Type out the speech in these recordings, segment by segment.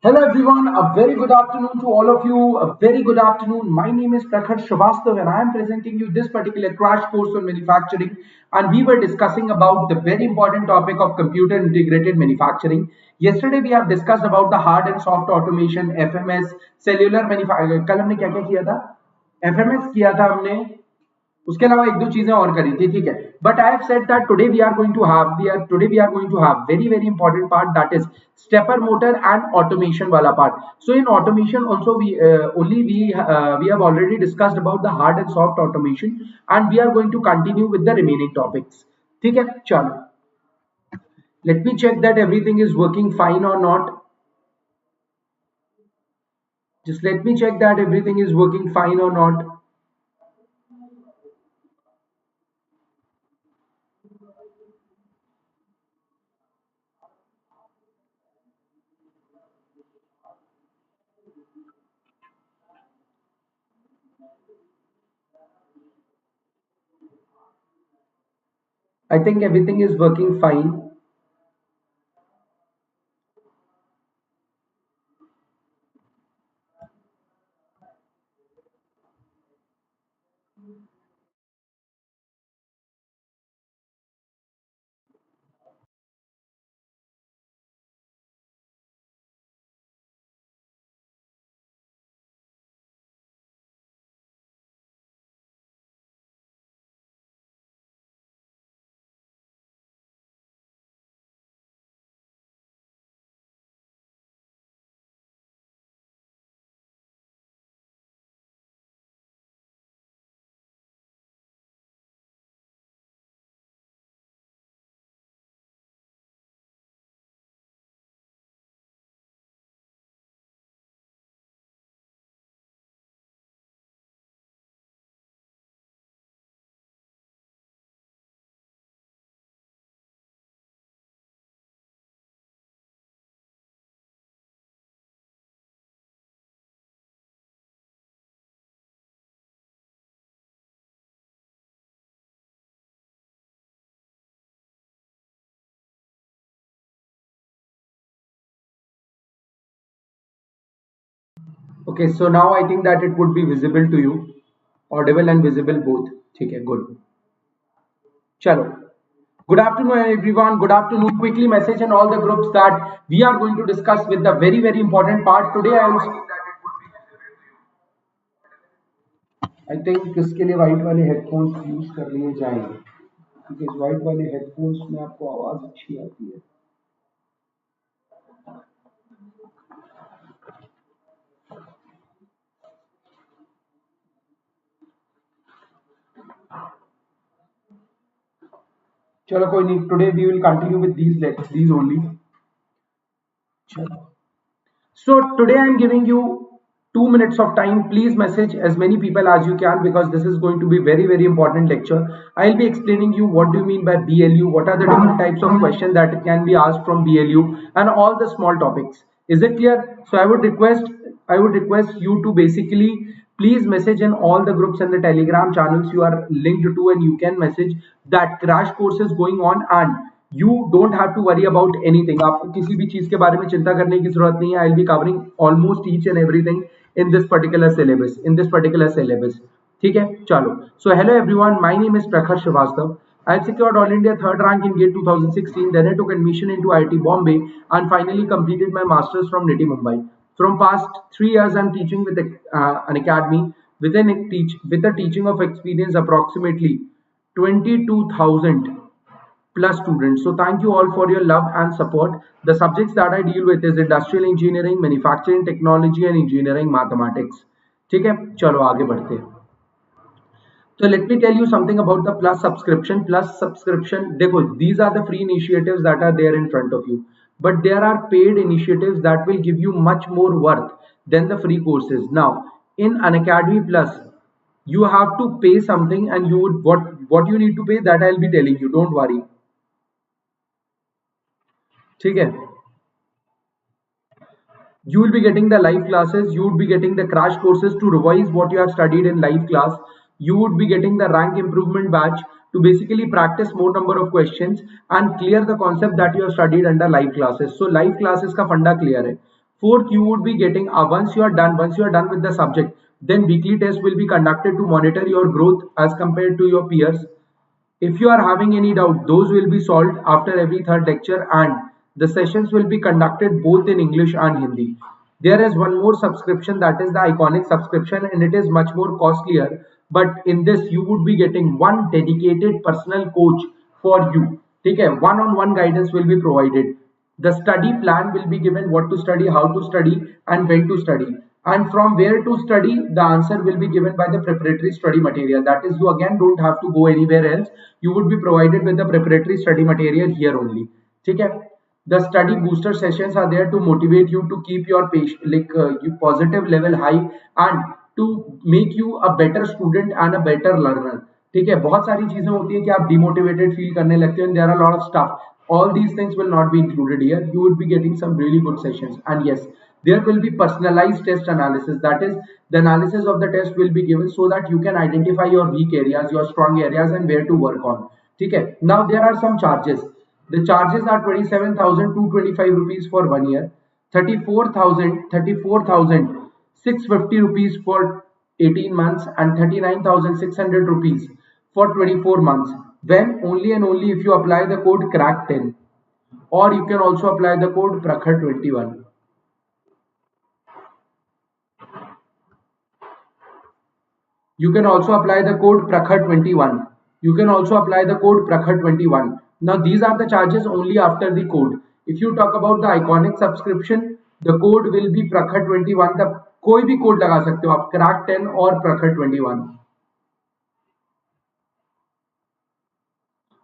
Hello everyone, a very good afternoon to all of you. A very good afternoon. My name is Prakhar Srivastav and I am presenting you this particular crash course on manufacturing, and we were discussing about the very important topic of computer integrated manufacturing. Yesterday we have discussed about the hard and soft automation, FMS, cellular manufacturing. कल हमने क्या क्या किया था? FMS किया था हमने, उसके अलावा एक दो चीजें और करी थी, ठीक है. But I have said that today we are going to have very very important part, that is stepper motor and automation वाला part. So in automation also we have already discussed about the hard and soft automation and we are going to continue with the remaining topics. ठीक है, चलो let me check that everything is working fine और not. Just let me check that everything is working fine or not. I think everything is working fine. Okay, so now I think that it would be visible to you, audible and visible both. ठीक है, good. चलो. Good afternoon everyone. Good afternoon. Quickly message in all the groups that we are going to discuss with the very very important part today. I think इसके लिए white वाले headphones use कर लिए जाएंगे, क्योंकि white वाले headphones में आपको आवाज अच्छी आती है. चलो कोई नहीं. Today we will continue with these only. चलो. So today I am giving you 2 minutes of time. Please message as many people as you can, because this is going to be very very important lecture. I'll be explaining you what do you mean by BLU, what are the different types of questions that can be asked from BLU, and all the small topics. Is it clear? So I would request you to basically please message in all the groups and the Telegram channels you are linked to, and you can message that crash course is going on and you don't have to worry about anything. आपको किसी भी चीज के बारे में चिंता करने की जरूरत नहीं है. I'll be covering almost each and everything in this particular syllabus. ठीक है, चलो. So hello everyone, my name is Prakhar Srivastav. I have secured All India third rank in GATE 2016. Then I took admission into IIT Bombay and finally completed my masters from NITI Mumbai. From past 3 years, I'm teaching with Unacademy with a teaching of experience approximately 22,000 plus students. So thank you all for your love and support. The subjects that I deal with is industrial engineering, manufacturing technology and engineering mathematics. ठीक है, चलो आगे बढ़ते हैं. So let me tell you something about the plus subscription. देखो, these are the free initiatives that are there in front of you, but there are paid initiatives that will give you much more worth than the free courses. Now in Unacademy Plus you have to pay something, and you would what you need to pay, that I'll be telling you, don't worry. ठीक है, you will be getting the live classes, you would be getting the crash courses to revise what you have studied in live class, you would be getting the rank improvement batch, to basically practice more number of questions and clear the concept that you have studied under live classes. So live classes का फंडा clear है. Fourth, you would be getting once you are done with the subject, then weekly test will be conducted to monitor your growth as compared to your peers. If you are having any doubt, those will be solved after every third lecture, and the sessions will be conducted both in English and Hindi. There is one more subscription, that is the Iconic subscription, and it is much more costlier. But in this, you would be getting one dedicated personal coach for you. Okay, one-on-one guidance will be provided. The study plan will be given, what to study, how to study, and when to study. And from where to study, the answer will be given by the preparatory study material. That is, you again don't have to go anywhere else. You would be provided with the preparatory study material here only. Okay? The study booster sessions are there to motivate you to keep your your positive level high and to make you a better student and a better learner. ठीक है, बहुत सारी चीजें होती है कि आप demotivated feel करने लगते हैं. There are a lot of stuff. All these things will not be included here. You would be getting some really good sessions, and yes, there will be personalized test analysis. That is, the analysis of the test will be given so that you can identify your weak areas, your strong areas, and where to work on. Okay. Now there are some charges. The charges are 27,225 rupees for 1 year, 34,650 rupees for 18 months, and 39,600 rupees for 24 months. When only and only if you apply the code crack10, or you can also apply the code prakhar21. You can also apply the code prakhar21. You can also apply the code prakhar21. Now these are the charges only after the code. If you talk about the Iconic subscription, the code will be prakhar21. The कोई भी code लगा सकते हो आप, crack10 और prakhar21.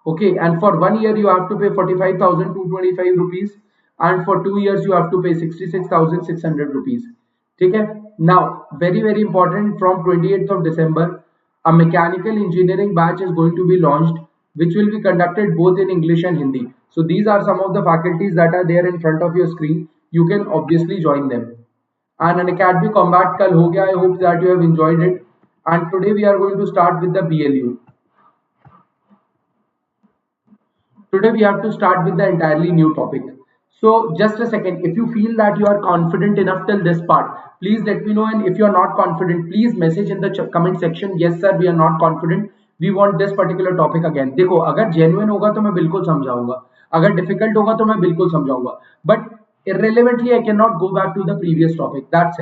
Okay, and for 1 year you have to pay 45,225 rupees, and for 2 years you have to pay 66,600 rupees. Okay, now very important, from 28th of December, a mechanical engineering batch is going to be launched, which will be conducted both in English and Hindi. So these are some of the faculties that are there in front of your screen. You can obviously join them. And Unacademy Combat kal ho gaya. I hope that you have enjoyed it. And today we are going to start with the BLU. Today we have to start with the entirely new topic. So just a second, if you feel that you are confident enough till this part, please let me know. And if you are not confident, please message in the comment section, yes sir, we are not confident, we want this particular topic again. देखो, अगर genuine होगा तो मैं बिल्कुल समझाऊंगा, अगर difficult होगा तो मैं बिल्कुल समझाऊंगा, but irrelevantly I cannot go back to the previous topic. That's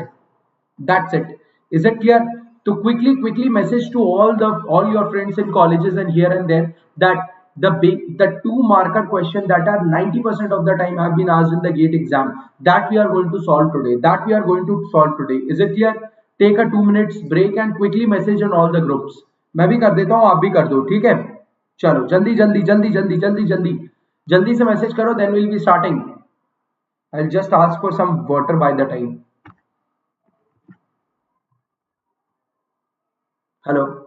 it. Is it clear? To quickly message to all your friends in colleges and here and there that the 2 marker question that are 90% of the time have been asked in the GATE exam, that we are going to solve today. Is it clear? Take a 2 minutes break and quickly message on all the groups. मैं भी कर देता हूँ, आप भी कर दो. ठीक है, चलो जल्दी से मैसेज करो, then we'll be starting. I'll just ask for some water by the time. Hello.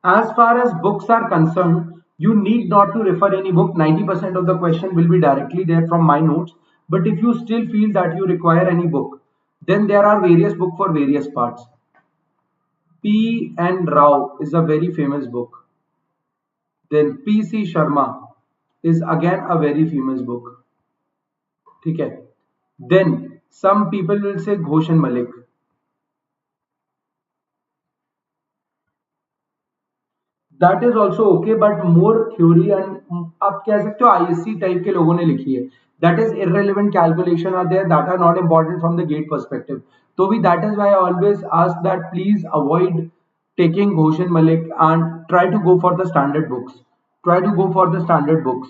As far as books are concerned, you need not to refer any book. 90% of the question will be directly there from my notes. But if you still feel that you require any book, then there are various books for various parts. P. N. Rao is a very famous book. Then P. C. Sharma is again a very famous book. Okay. Then some people will say Ghosh and Malik. That is also okay, but more theory and आप कह सकते हो ISC type के लोगों ने लिखी है. That is irrelevant calculation are there that are not important from the gate perspective. So we that is why I always ask that please avoid taking Ghosh and Malik and try to go for the standard books. Try to go for the standard books.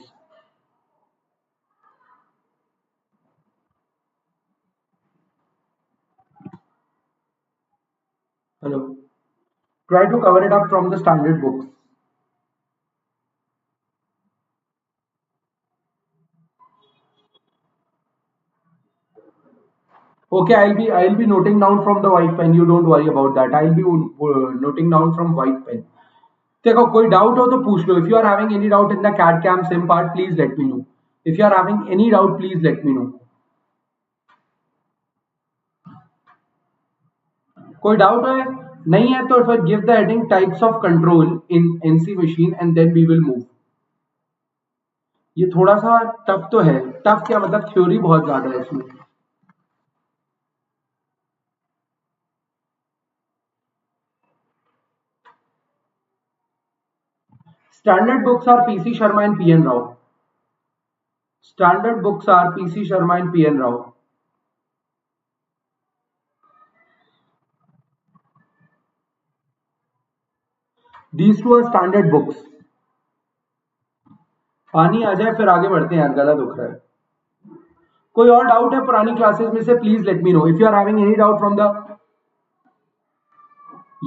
Hello. Try to cover it up from the standard books. Okay, I'll be noting down from the white pen. You don't worry about that. I'll be noting down from white pen. देखो कोई doubt हो तो पूछ लो. If you are having any doubt in the CAD CAM sim part, please let me know. If you are having any doubt, please let me know. कोई doubt है नहीं है तो फिर give the heading types of control in NC machine and then we will move. ये थोड़ा सा tough तो है. टफ क्या मतलब थ्योरी बहुत ज्यादा है इसमें. Standard books are PC Sharma and PN Rao. Standard books are PC Sharma and PN Rao. These two are standard books. पानी आ जाए फिर आगे बढ़ते हैं यार, गला दुख रहा है. कोई और डाउट है पुरानी क्लासेस में से please let me know. If you are having any doubt from the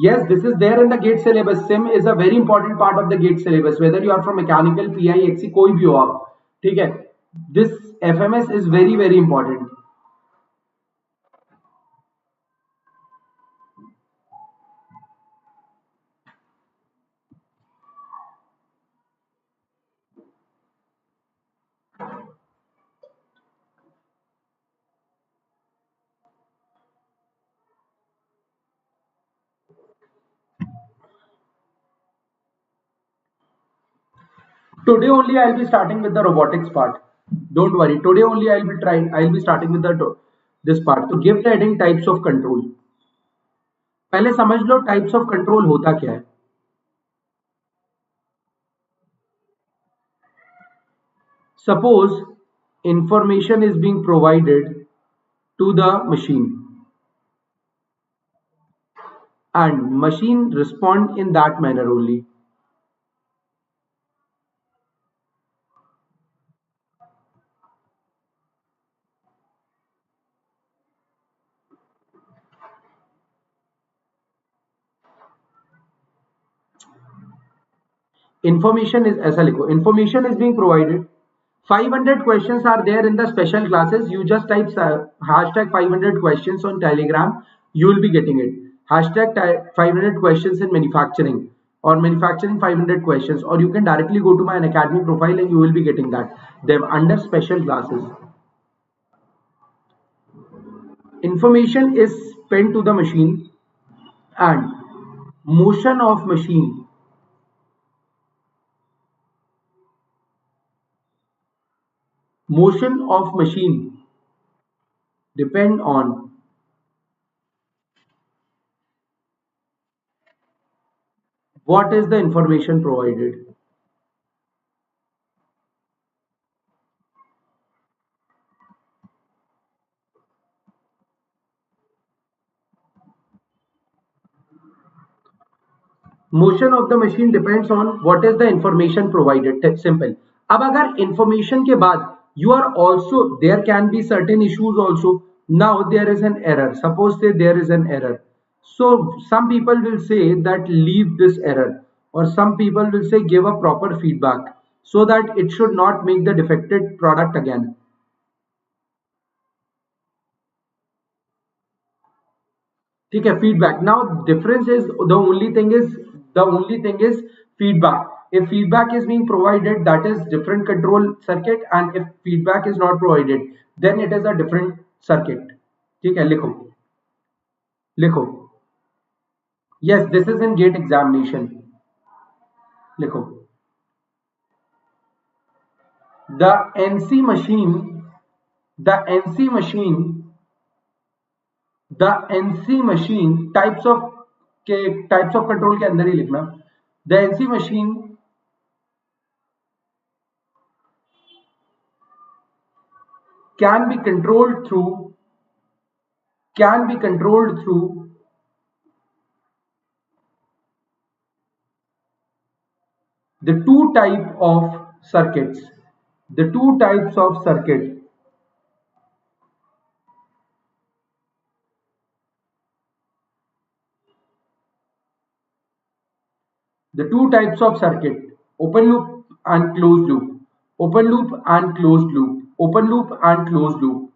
yes, this is there in the gate syllabus. sim is a very important part of the gate syllabus, whether you are from mechanical PI XC कोई भी हो आप. ठीक है. This FMS is very very important. Today only I'll be starting with the robotics part. Don't worry. Today only I'll be starting with the this part. तो give the heading types of control. पहले समझ लो types of control होता क्या है. Suppose information is being provided to the machine and machine respond in that manner only. Information is ऐसा लिखो. Information is being provided. 500 questions are there in the special classes. You just type hashtag 500 questions on Telegram. You will be getting it. Hashtag 500 questions in manufacturing or manufacturing 500 questions, or you can directly go to my Unacademy profile and you will be getting that. They're under special classes. Information is spent to the machine and motion of machine depend on what is the information provided. Motion of the machine depends on what is the information provided. Simple. अब अगर information के बाद you are also there can be certain issues also. Now there is an error. Suppose say there is an error. So some people will say that leave this error, or some people will say give a proper feedback so that it should not make the defected product again. ठीक है, feedback. Now difference is the only thing is feedback. If feedback is being provided, that is different control circuit, and if feedback is not provided, then it is a different circuit. ठीक है, लिखो लिखो. Yes, this is in gate examination. लिखो. The NC machine, the NC machine, the NC machine types of control के अंदर ही लिखना. The NC machine can be controlled through the two type of circuits. The two types of circuit. The two types of circuit: open loop and closed loop. Open loop and closed loop. Open loop and closed loop.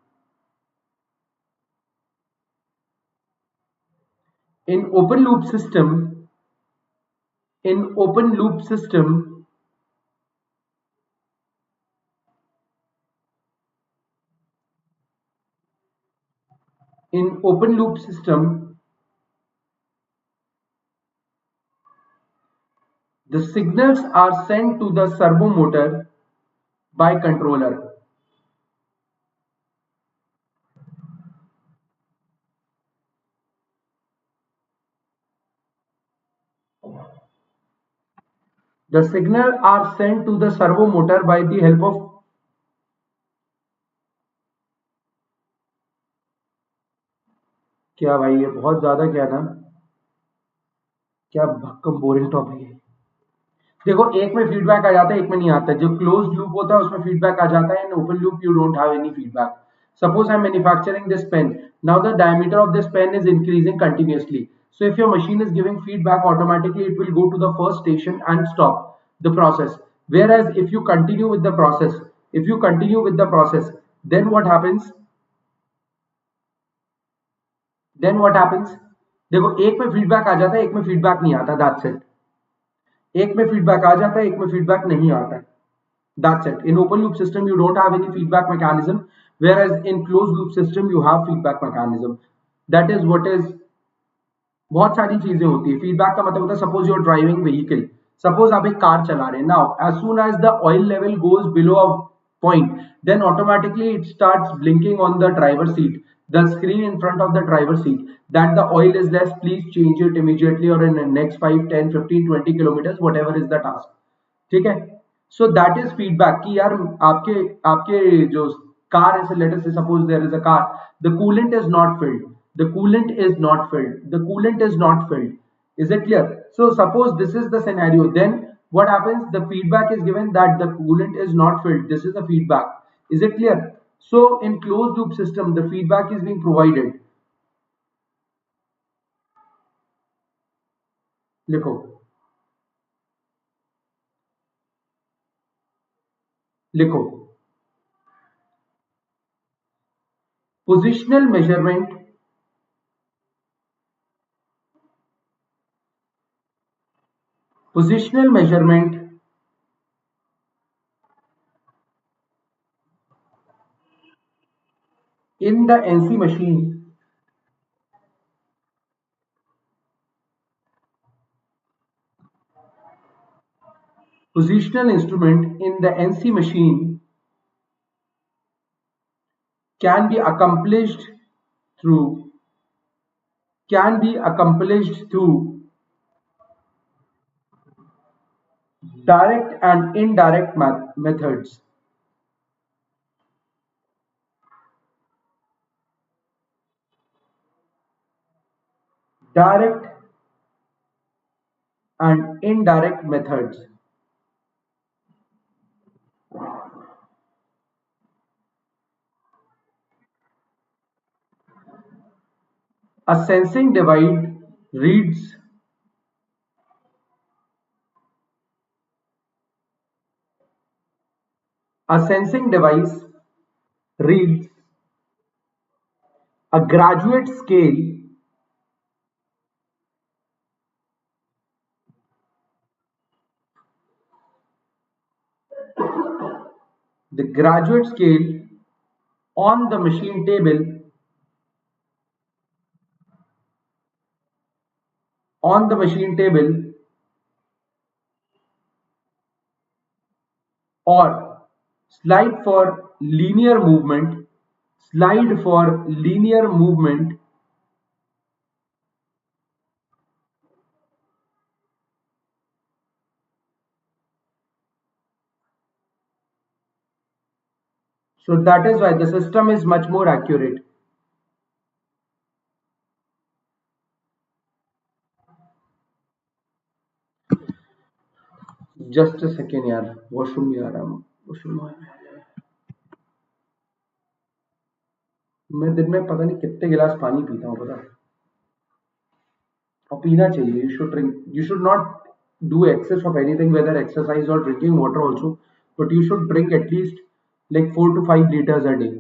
In open loop system, in open loop system, in open loop system, the signals are sent to the servo motor by controller. The signal are sent to the servo motor by the help of क्या भाई, ये बहुत ज्यादा क्या ना, क्या भक्कम boring topic है. देखो, एक में फीडबैक आ जाता है, एक में नहीं आता. जो क्लोज्ड लूप होता है उसमें फीडबैक आ जाता है. In open loop you don't have any feedback. Suppose I'm manufacturing this pen. Now the diameter of this pen is increasing continuously. So if your machine is giving feedback, automatically it will go to the first station and stop the process. Whereas if you continue with the process, then what happens? देखो, एक में feedback आ जाता है, एक में feedback नहीं आता. That's it. एक में फीडबैक आ जाता है, एक में फीडबैक नहीं आता है. That's it. In open loop system, you don't have any feedback mechanism, whereas in closed loop system, you have feedback mechanism. That is what is. बहुत सारी चीजें होती है. फीडबैक का मतलब होता है, suppose your driving vehicle. Suppose आप एक कार चला रहे हैं. Now as soon as the oil level goes below a point, then automatically it starts blinking on the driver seat, the screen in front of the driver seat, that the oil is less, please change it immediately or in the next 5, 10, 15, 20 kilometers, whatever is the task. ठीक है. So that is feedback कि यार आपके आपके जो car है, let us say suppose there is a car, the coolant is not filled, the coolant is not filled, the coolant is not filled. Is it clear? So suppose this is the scenario, then what happens? The feedback is given that the coolant is not filled. This is the feedback. Is it clear? So in closed loop system, the feedback is being provided. लिखो लिखो. Positional measurement. Positional measurement in the NC machine positional instrument in the NC machine can be accomplished through direct and indirect methods. Direct and indirect methods. A sensing device reads a sensing device reads a graduate scale the graduate scale on the machine table on the machine table or slide for linear movement, slide for linear movement. So that is why the system is much more accurate. Just a second यार, washroom भी आ रहा हूँ, washroom आ रहा है। मैं दिन में पता नहीं कितने गिलास पानी पीता हूँ, पता है? और पीना चाहिए. You should drink. You should not do excess of anything, whether exercise or drinking water also, but you should drink at least like 4 to 5 liters a day.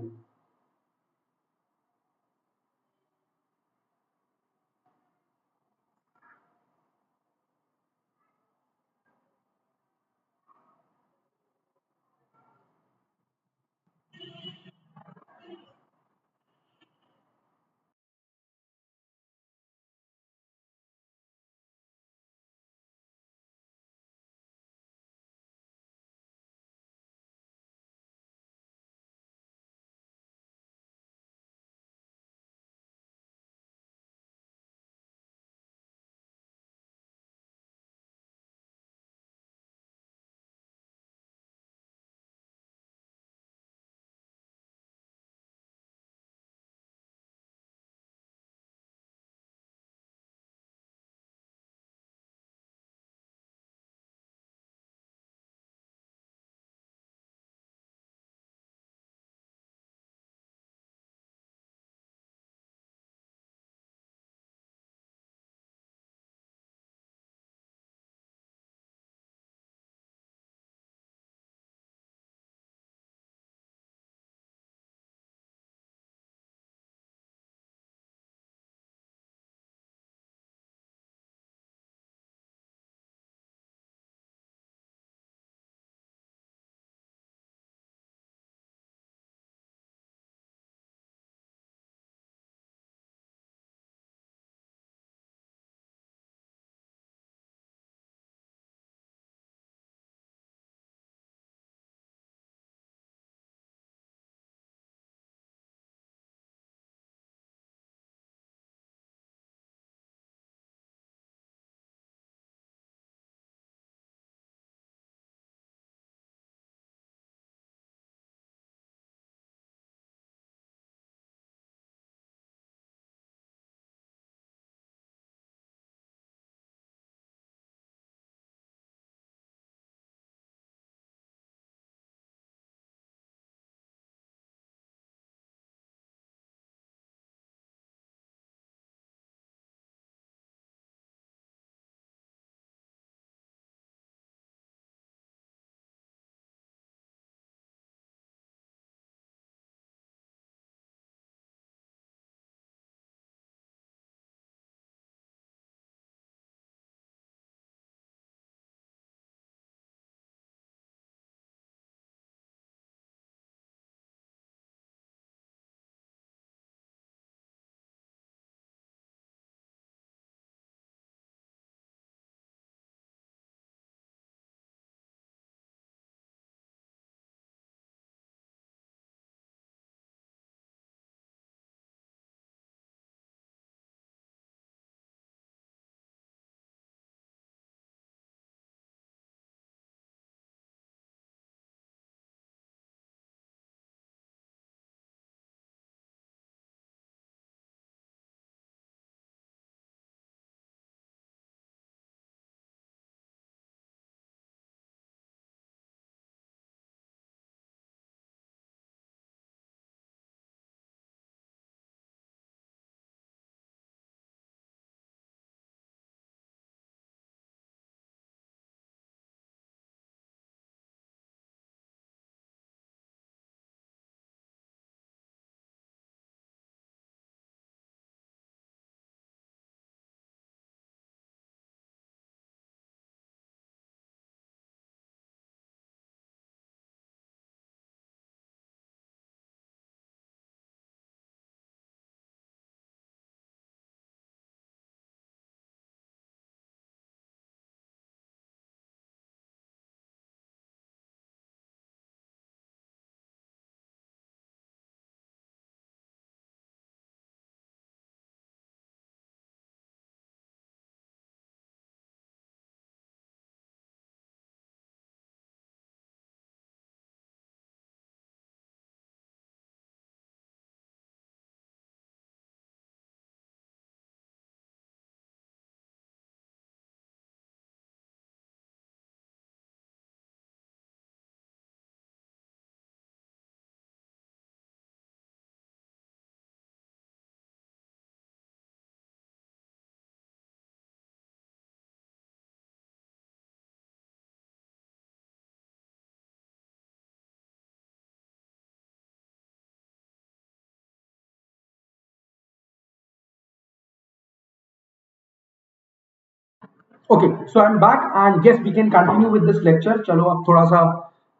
Okay, so I'm back and yes, we can continue with this lecture. चलो अब थोड़ा सा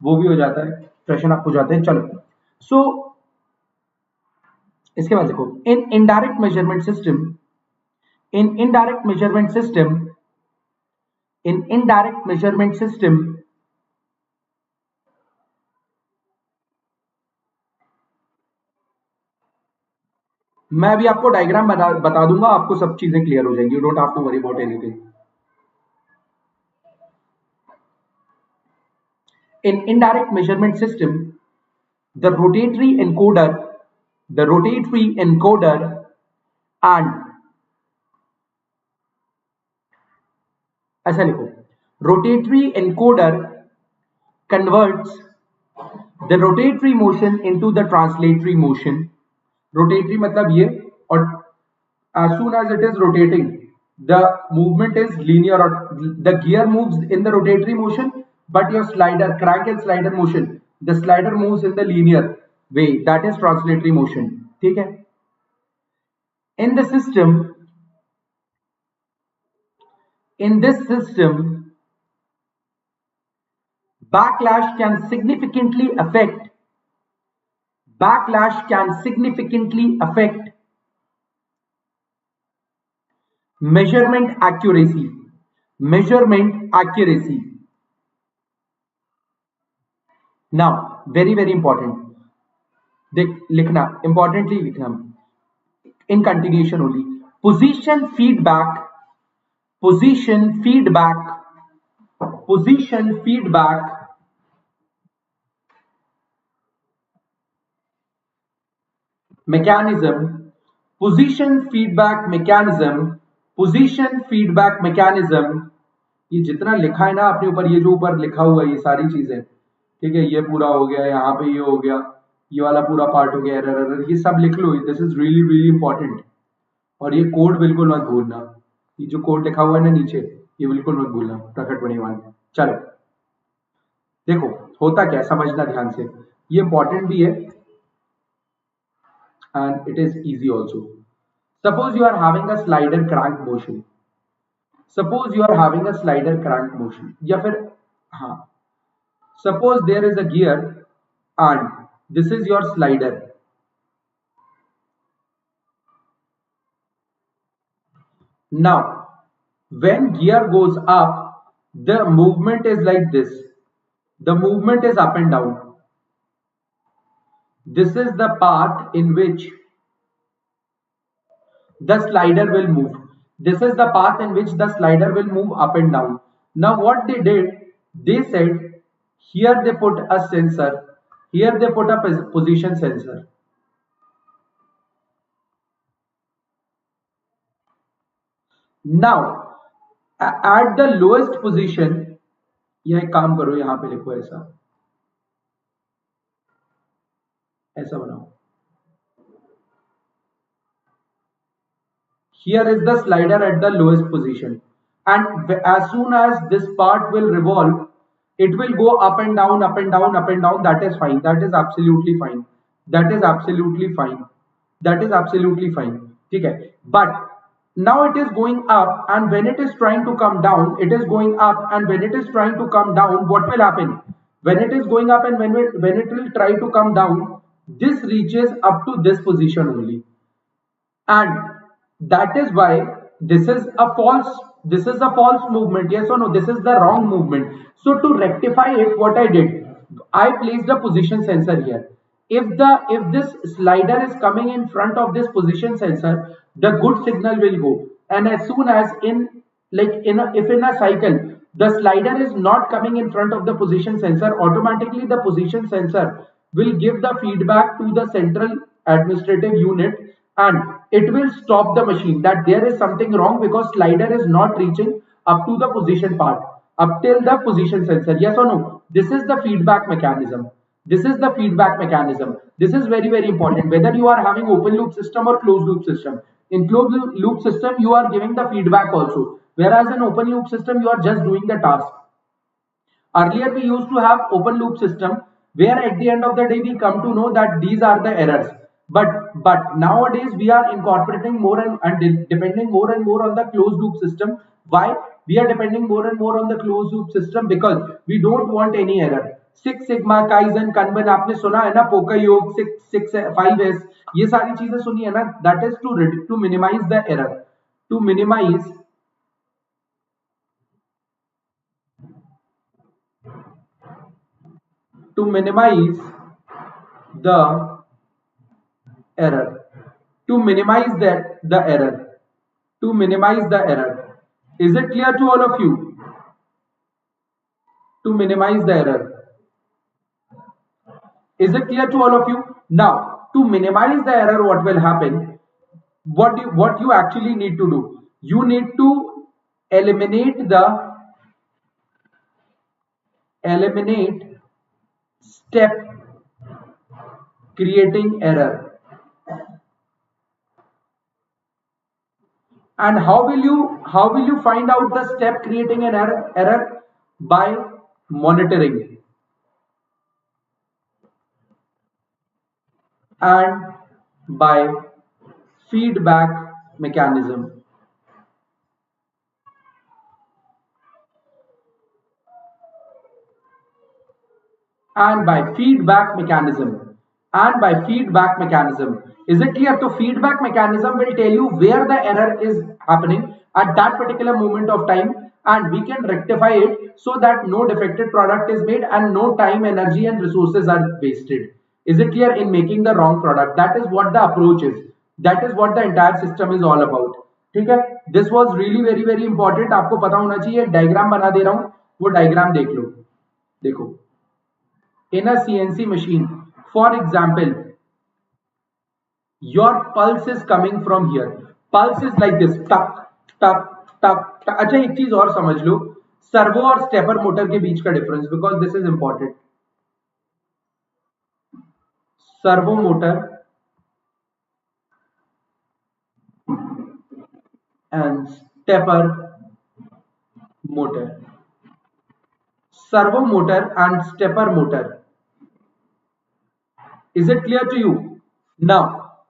वो भी हो जाता है, freshen up हो जाते हैं. चलो, so इसके बाद देखो, in indirect measurement system, in indirect measurement system, in indirect measurement system, मैं अभी आपको डायग्राम बता दूंगा, आपको सब चीजें क्लियर हो जाएंगी. You don't have to worry about anything. In indirect measurement system, the rotatory encoder, the rotatory encoder and ऐसा लिखो, rotatory encoder converts the rotatory motion into the translatory motion. Rotatory मतलब ये, और as soon as it is rotating, the movement is linear, or the gear moves in the rotatory motion, but your slider, crank and slider motion, the slider moves in the linear way, that is translatory motion. ठीक है? In the system, in this system, backlash can significantly affect, backlash can significantly affect measurement accuracy, measurement accuracy. Now very important, देख लिखना, importantly लिखना, in continuation only, position feedback, position feedback, position feedback mechanism, position feedback mechanism, position feedback mechanism. ये जितना लिखा है ना अपने ऊपर, ये जो ऊपर लिखा हुआ है ये सारी चीजें, ठीक है, ये पूरा हो गया, यहाँ पे ये हो गया, ये वाला पूरा पार्ट हो गया, एरर, ये सब लिख लो. This is really really important. और ये कोड बिल्कुल मत भूलना, ये जो कोड लिखा हुआ है ना नीचे, ये बिल्कुल मत भूलना. प्रकट 21. चलो देखो होता क्या, समझना ध्यान से, ये इंपॉर्टेंट भी है and it is easy also. Suppose you are having a slider crank motion, suppose you are having a slider crank motion, या फिर हाँ, suppose there is a gear and this is your slider. Now when gear goes up, the movement is like this, the movement is up and down. This is the path in which the slider will move. This is the path in which the slider will move up and down. Now what they did, they said here they put a sensor, here they put a position sensor. Now at the lowest position, यह एक काम करो, यहां पे लिखो ऐसा, ऐसा बनाओ. Here is the slider at the lowest position, and as soon as this part will revolve, it will go up and down, up and down, up and down. That is fine, that is absolutely fine, that is absolutely fine, that is absolutely fine. ठीक है, but now it is going up, and when it is trying to come down, it is going up, and when it is trying to come down, what will happen? When it is going up and when it will try to come down, this reaches up to this position only, and that is why this is a false, this is a false movement. Yes or no? This is the wrong movement. So to rectify it, what I did, I placed a position sensor here. If this slider is coming in front of this position sensor, the good signal will go, and as soon as in if in a cycle the slider is not coming in front of the position sensor, automatically the position sensor will give the feedback to the central administrative unit, and it will stop the machine that there is something wrong because slider is not reaching up to the position part, up till the position sensor. Yes or no? This is the feedback mechanism, this is the feedback mechanism. This is very very important, whether you are having open loop system or closed loop system. In closed loop system you are giving the feedback also, whereas in open loop system you are just doing the task. Earlier we used to have open loop system where at the end of the day we come to know that these are the errors, but nowadays we are incorporating more and depending more and more on the closed loop system. Why? We are depending more and more on the closed loop system because we don't want any error. Six sigma kaizen kanban आपने सुना है ना, poker योग 665S, ये सारी चीजें सुनी है ना. That is to minimize the error, to minimize the error, to minimize the error, to minimize the error. Is it clear to all of you? To minimize the error. Is it clear to all of you? Now, to minimize the error, what will happen? What you actually need to do? You need to eliminate step creating error. And how will you find out the step creating an error? By monitoring and by feedback mechanism. And by feedback mechanism. Is it clear? So feedback mechanism will tell you where the error is happening at that particular moment of time, and we can rectify it so that no defective product is made and no time, energy and resources are wasted. Is it clear? In making the wrong product. That is what the approach is. That is what the entire system is all about. ठीक है? This was really very important. आपको पता होना चाहिए. Diagram बना दे रहा हूं, वो डायग्राम देख लो. देखो, in a CNC machine, for example, your pulse is coming from here. Pulse is like this, tuck tuck tuck tuck. अच्छा, एक चीज और समझ लो, सर्वो और स्टेपर मोटर के बीच का difference, because this is important. Servo motor and stepper motor. Servo motor and stepper motor. Is it clear to you? Now,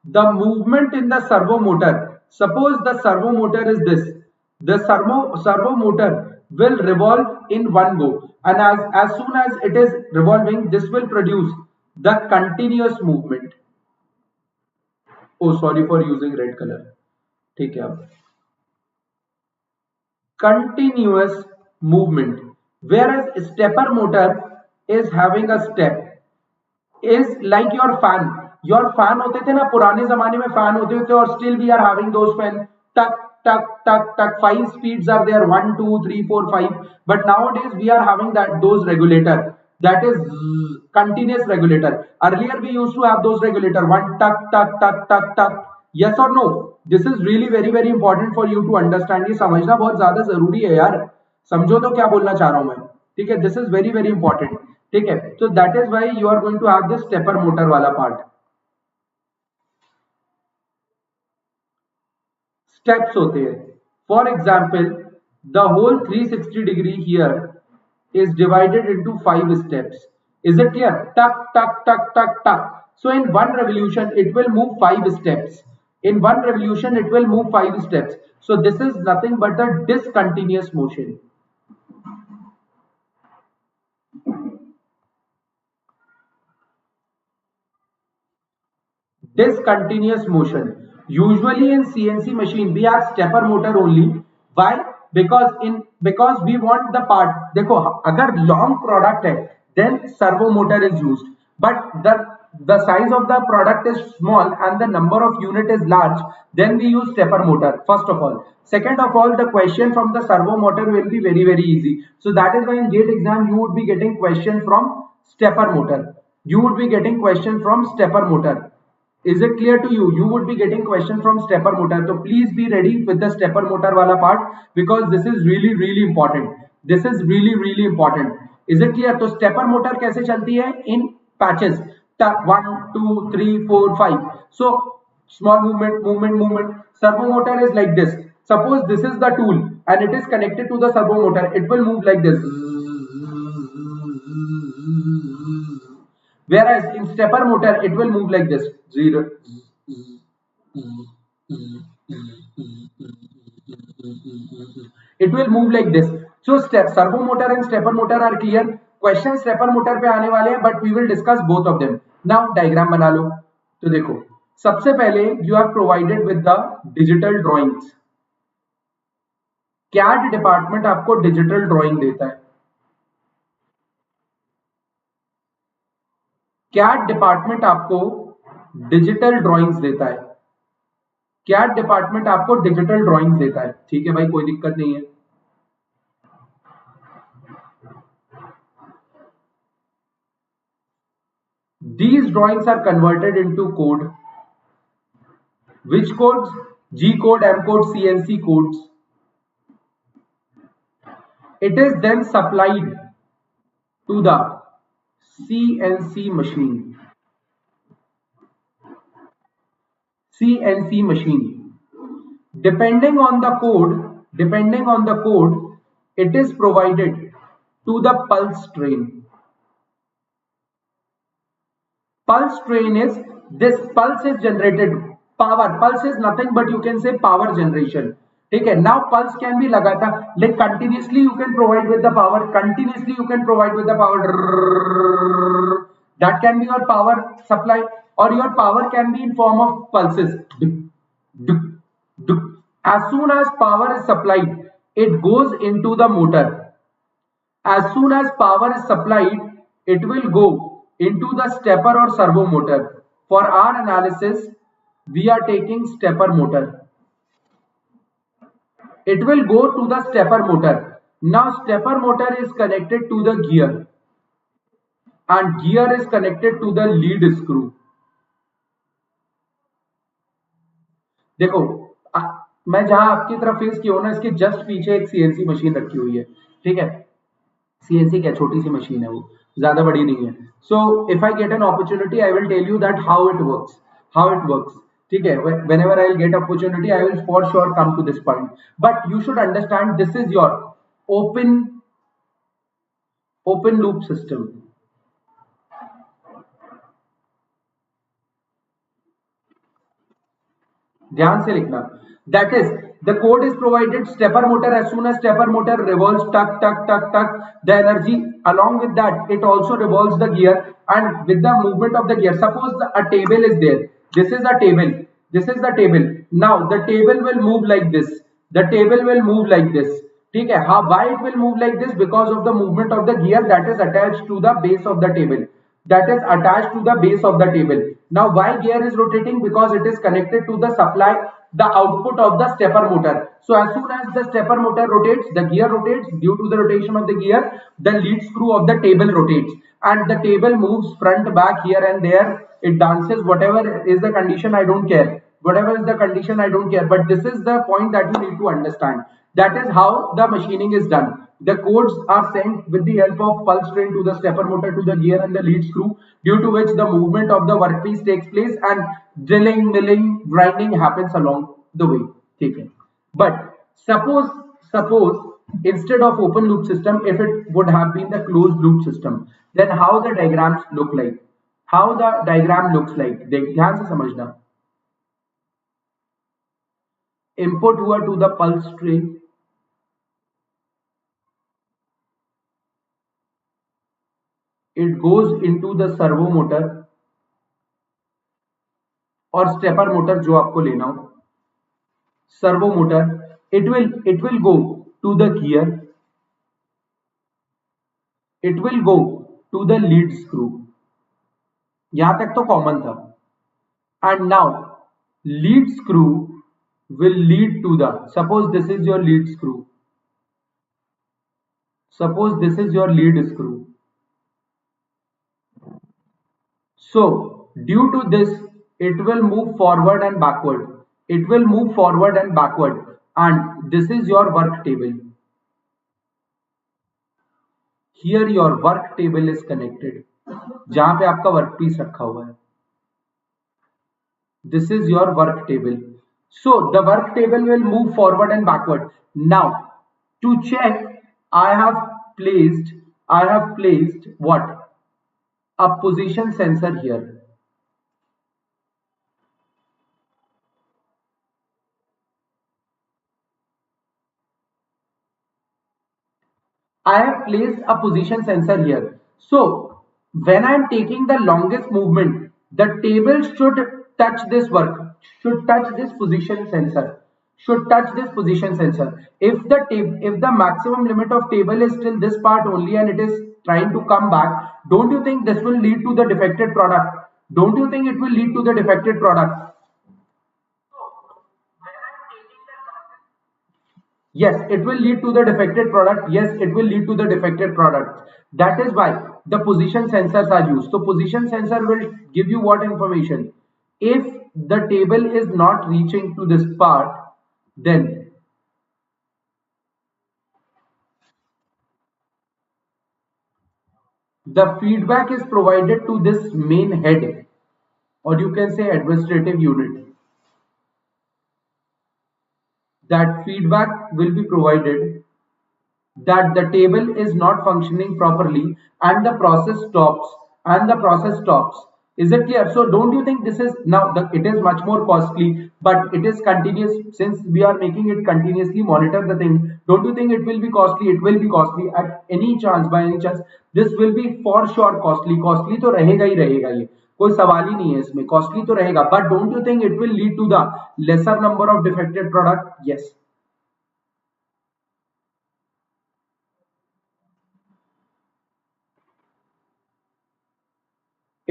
the movement in the servo motor, suppose the servo motor is this. The servo motor will revolve in one go, and as soon as it is revolving, this will produce the continuous movement. Oh, sorry for using red color. ठीक है, अब continuous movement, whereas stepper motor is having a step, is like your fan. Your fan होते थे ना, पुराने जमाने में fan होते थे, और still we are having those fan. Tuck tuck tuck tuck. 5 speeds are there, 1 2 3 4 5. But nowadays we are having those regulator. That is continuous regulator. Earlier we used to have those regulator, 1 tuck tuck tuck tuck tuck. Yes or no? This is really very important for you to understand. ये समझना बहुत ज्यादा जरूरी है यार. समझो तो क्या बोलना चाह रहा हूं मैं. ठीक है, दिस इज very important. ठीक है, so that is why you are going to have this stepper motor वाला part. Steps होते हैं. For example, the whole 360 degree here is divided into 5 steps. Is it clear? Tuck tuck tuck tuck tuck. So in one revolution it will move 5 steps. In one revolution it will move 5 steps. So this is nothing but the discontinuous motion. Discontinuous motion. Usually in CNC machine we have stepper motor only. Why? Because we want the part. देखो, अगर long product है then servo motor is used, but the size of the product is small and the number of unit is large, then we use stepper motor first of all. Second of all, the question from the servo motor will be very easy. So that is why in GATE exam you would be getting question from stepper motor. You would be getting question from stepper motor. Is it clear to you? You would be getting question from stepper motor. So please be ready with the stepper motor wala part, because this is really important. This is really important. Is it clear? तो stepper motor कैसे चलती है? In patches. 1 2 3 4 5. So small movement. Servo motor is like this. Suppose this is the tool and it is connected to the servo motor. It will move like this. Whereas in stepper motor it will move like this. 0. It will move like this. So servo motor and stepper motor are clear. Question stepper motor पे आने वाले हैं, but we will discuss both of them. Now diagram बना लो. तो देखो, सबसे पहले you are provided with the digital drawings. CAD department आपको डिजिटल ड्राइंग देता है. CAD डिपार्टमेंट आपको डिजिटल ड्राइंग्स देता है. CAD डिपार्टमेंट आपको डिजिटल ड्राइंग्स देता है. ठीक है भाई, कोई दिक्कत नहीं है. These drawings are converted into code. Which codes? G code, M code, CNC codes. It is then supplied to the CNC machine. CNC machine. Depending on the code, it is provided to the pulse train. Pulse train is, this pulse is generated. Power, pulse is nothing but you can say power generation. ठीक है. Now pulse can be लगातार, like continuously you can provide with the power. Continuously you can provide with the power. That can be your power supply, or your power can be in form of pulses. As soon as power is supplied, it goes into the motor. As soon as power is supplied, it will go into the stepper or servo motor. For our analysis, we are taking stepper motor. It will go to the stepper motor. Now stepper motor is connected to the gear, and gear is connected to the lead screw. देखो, मैं जहां आपकी तरफ face किया हूं ना, इसके just पीछे एक सीएनसी मशीन रखी हुई है. ठीक है. सीएनसी क्या, छोटी सी मशीन है, वो ज्यादा बड़ी नहीं है. So if I get an opportunity I will tell you that how it works. ठीक है. whenever I will get opportunity I will for sure come to this point, but you should understand this is your open loop system. ध्यान से लिखना. That is, the code is provided. Stepper motor, as soon as stepper motor revolves, tuck, the energy along with that, it also revolves the gear, and with the movement of the gear, suppose a table is there. This is a table. This is the table. Now the table will move like this. The table will move like this. ठीक है. How, why it will move like this? Because of the movement of the gear that is attached to the base of the table. Now why gear is rotating? Because it is connected to the supply, the output of the stepper motor. So as soon as the stepper motor rotates, the gear rotates. Due to the rotation of the gear, the lead screw of the table rotates, and the table moves front, back, here and there. It dances. Whatever is the condition, I don't care. Whatever is the condition, I don't care. But this is the point that you need to understand. That is how the machining is done. The codes are sent with the help of pulse train to the stepper motor, to the gear and the lead screw, due to which the movement of the workpiece takes place, and drilling, milling, grinding happens along the way. Okay. But suppose instead of open loop system, if it would have been the closed loop system, then how the diagrams look like? How the diagram looks like? ध्यान से समझना. Input हुआ to the pulse train. It goes into the servo motor और stepper motor जो आपको लेना हो. Servo motor, it will go to the gear. It will go to the lead screw. यहां तक तो कॉमन था. And now lead screw will lead to the, suppose this is your lead screw. Suppose this is your lead screw. So due to this, it will move forward and backward. It will move forward and backward, and this is your work table. Here your work table is connected. जहां पे आपका workpiece रखा हुआ है. This is your work table. So the work table will move forward and backward. Now to check, I have placed what? A position sensor here. I have placed a position sensor here. So when I am taking the longest movement, the table should touch this work, should touch this position sensor, should touch this position sensor. If the maximum limit of table is still this part only and it is trying to come back, don't you think this will lead to the defected product? Don't you think it will lead to the defected product? Yes, it will lead to the defected product. Yes, it will lead to the defected product. That is why the position sensors are used. So position sensor will give you what information? If the table is not reaching to this part, then the feedback is provided to this main head, or you can say administrative unit. That feedback will be provided that the table is not functioning properly and the process stops, is it clear? So don't you think this is now it is much more costly, but it is continuous. Since we are making it continuously monitor the thing, don't you think it will be costly? It will be costly at any chance. By any chance this will be for sure costly. Costly तो रहेगा ही रहेगा, ये कोई सवाल ही नहीं है इसमें, costly तो रहेगा. But don't you think it will lead to the lesser number of defected product? Yes,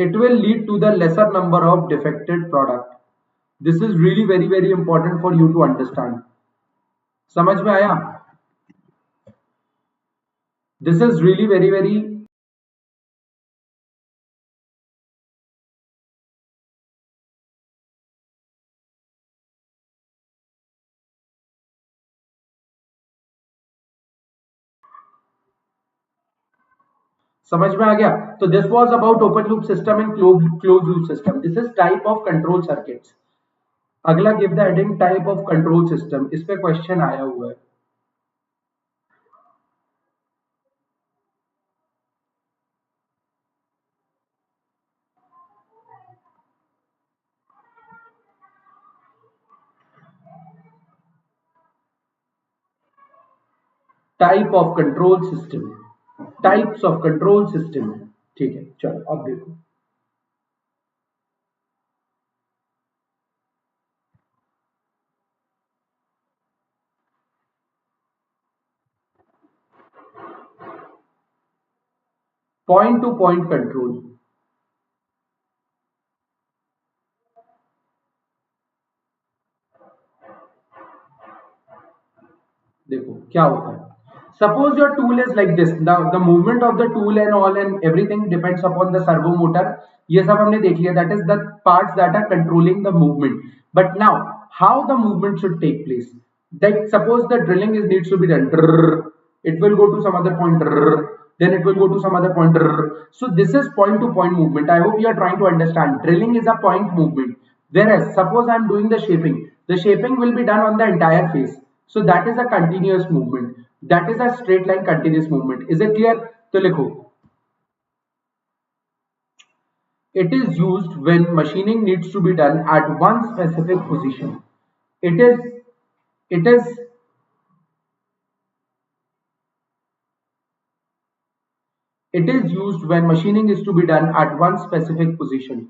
it will lead to the lesser number of defected product. This is really very important for you to understand. समझ में आया? This is really very. समझ में आ गया? तो this was about open loop system and closed loop system. This is type of control circuits. अगला give the heading type of control system. इस पे क्वेश्चन आया हुआ है. Type of control system, types of control system. ठीक है, चलो अब देखो. Point two point control. देखो क्या होता है. Suppose your tool is like this. The movement of the tool and all and everything depends upon the servo motor. ये सब हमने देख लिया. That is the parts that are controlling the movement. But now, how the movement should take place? Like suppose the drilling needs to be done. It will go to some other point. Then it will go to some other point. So this is point to point movement. I hope you are trying to understand. Drilling is a point movement. Whereas suppose I am doing the shaping. The shaping will be done on the entire face. So that is a continuous movement. That is a straight line continuous movement. Is it clear? तो लिखो. It is used when machining needs to be done at one specific position. It is it is it is used when machining is to be done at one specific position.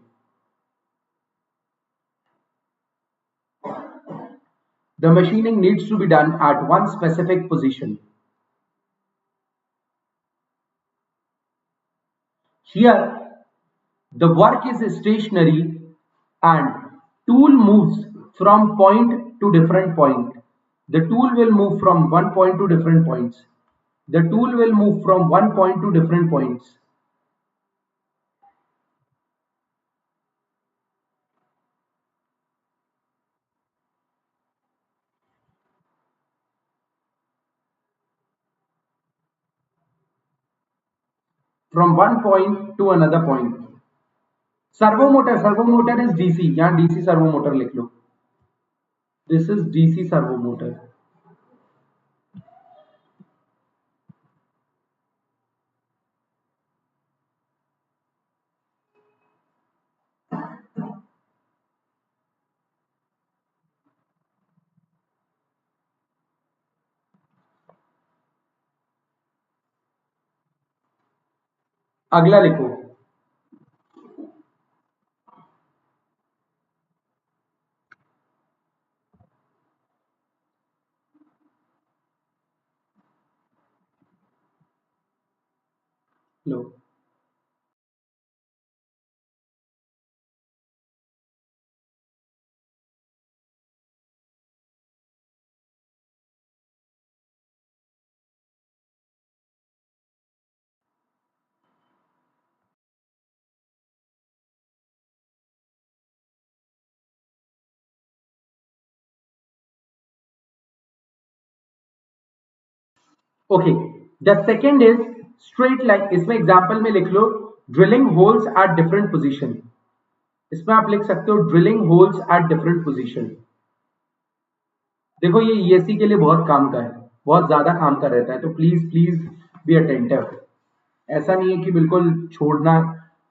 The machining needs to be done at one specific position. Here, the work is stationary and tool moves from point to different point. The tool will move from one point to different points. The tool will move from one point to different points. From one point to another point. Servo motor is DC. यहाँ DC servo motor लिख लो. This is DC servo motor. अगला लिखो। लो, okay. The second is straight line. इसमें example में लिख लो drilling holes at different position. इसमें आप लिख सकते हो drilling holes at different position. देखो ये ईएससी के लिए बहुत काम का है, बहुत ज्यादा काम का रहता है, तो प्लीज प्लीज बी अटेंटिव। ऐसा नहीं है कि बिल्कुल छोड़ना।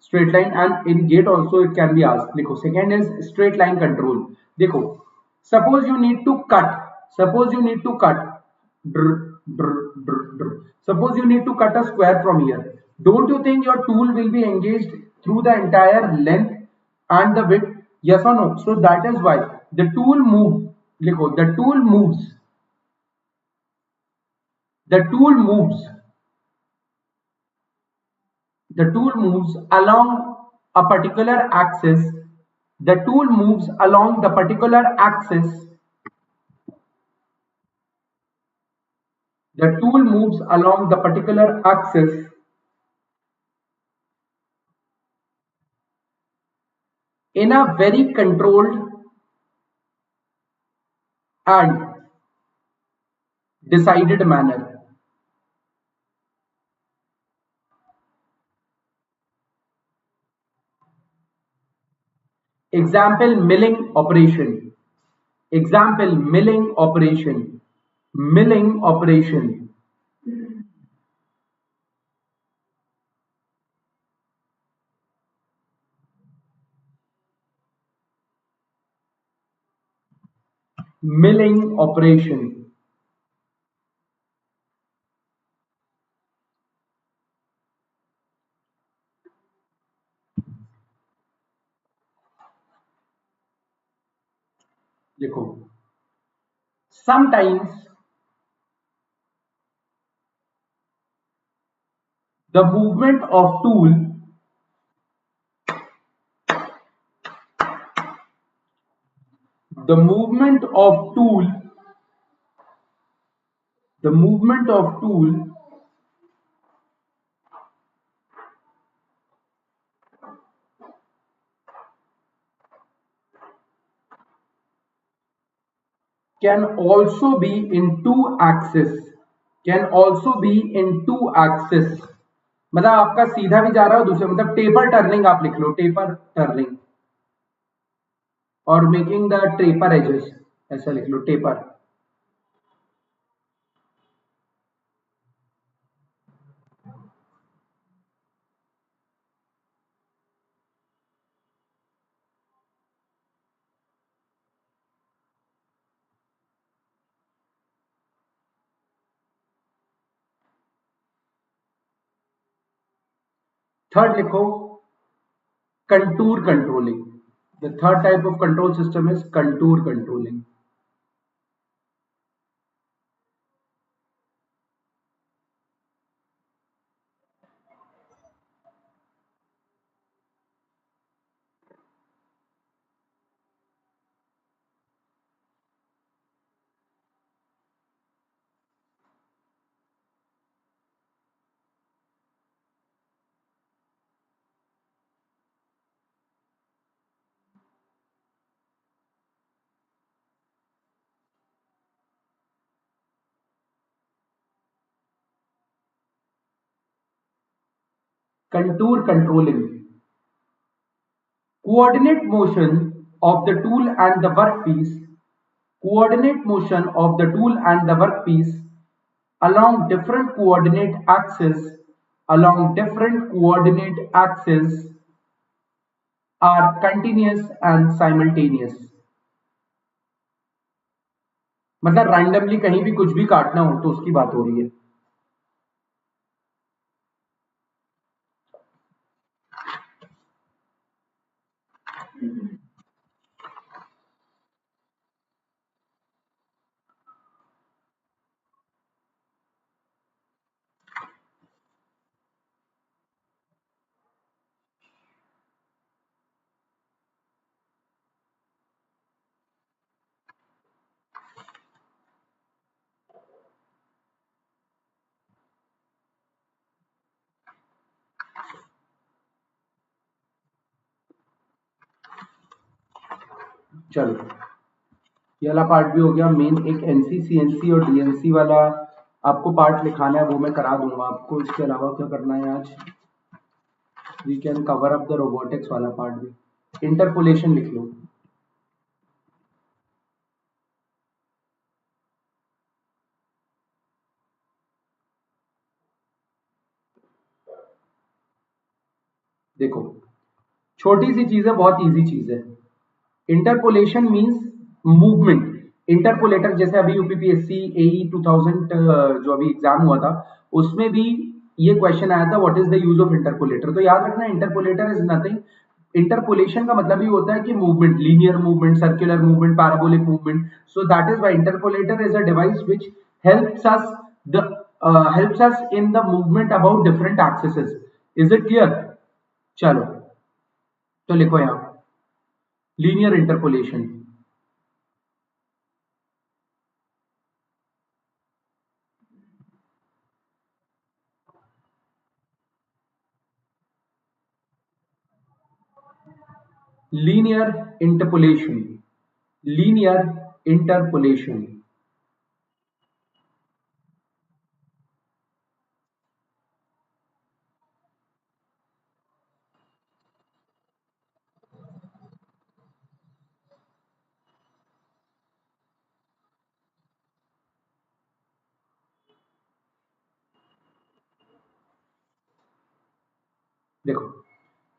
Straight line and in GATE also it can be asked. लिखो second is straight line control. देखो suppose you need to cut, suppose you need to cut suppose you need to cut a square from here. Don't you think your tool will be engaged through the entire length and the width? Yes or no? So that is why the tool moves. Likho, the tool moves, the tool moves, the tool moves along a particular axis. The tool moves along the particular axis. The tool moves along the particular axis in a very controlled and decided manner. Example, milling operation. Example, milling operation. Milling operation. Milling operation. देखो sometimes the movement of tool, the movement of tool, the movement of tool can also be in two axis. Can also be in two axis. मतलब आपका सीधा भी जा रहा है दूसरे, मतलब टेपर टर्निंग आप लिख लो, टेपर टर्निंग और मेकिंग द टेपर एजेस, ऐसा लिख लो टेपर। थर्ड लिखो contour controlling. The third type of control system is contour controlling. Contour controlling. Coordinate motion of the tool and the workpiece. Coordinate motion of the tool and the workpiece along different coordinate axes. Along different coordinate axes are continuous and simultaneous. मतलब randomly कहीं भी कुछ भी काटना हो तो उसकी बात हो रही है। चलो, ये वाला पार्ट भी हो गया। मेन एक एनसी सीएनसी और डीएनसी वाला आपको पार्ट लिखाना है, वो मैं करा दूंगा आपको। इसके अलावा क्या करना है आज, we can cover up the robotics वाला पार्ट भी। इंटरपोलेशन लिख लो। देखो, छोटी सी चीज है, बहुत इजी चीज है। Interpolation means movement. इंटरपोलेटर जैसे अभी यूपीपीएससी एई 2000 जो अभी एग्जाम हुआ था, उसमें भी ये क्वेश्चन आया था, what is the use of interpolator. तो याद रखना, इंटरपोलेटर इज नथिंग। इंटरपोलेशन का मतलब ये होता है कि movement, linear movement, circular movement, parabolic movement. So that is why interpolator is a device which helps us the helps us in the movement about different axes. Is it clear? चलो, तो लिखो यहां linear interpolation. linear interpolation, linear interpolation। देखो,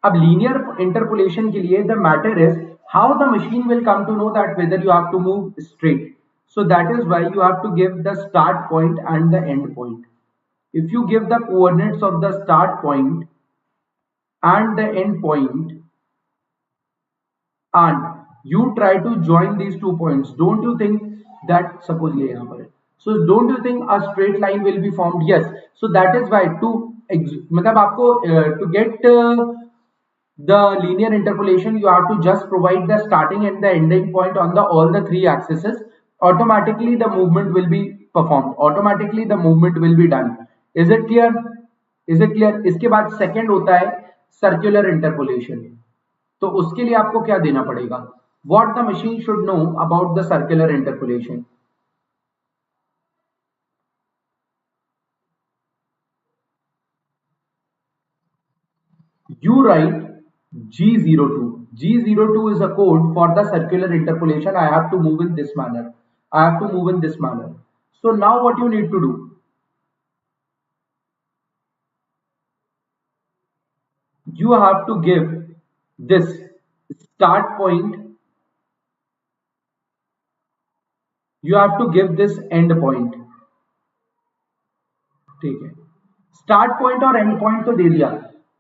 अब linear interpolation के लिए the matter is how the machine will come to know that whether you have to move straight. So that is why you have to give the start point and the end point. If you give the coordinates of the start point and the end point and you try to join these 2 points, don't you think that, suppose ये यहाँ पर है, so don't you think a straight line will be formed? Yes. So that is why to मतलब आपको to get the linear interpolation, you have to just provide the starting and the ending point on the all the 3 axes. Automatically the movement will be performed, automatically the movement will be done. Is it clear? Is it clear? इसके बाद second होता है circular interpolation. तो उसके लिए आपको क्या देना पड़ेगा, what the machine should know about the circular interpolation? You write G02. G02 is a code for the circular interpolation. I have to move in this manner. I have to move in this manner. So now what you need to do? You have to give this start point. You have to give this end point. ठीक है, start point और end point तो दे दिया,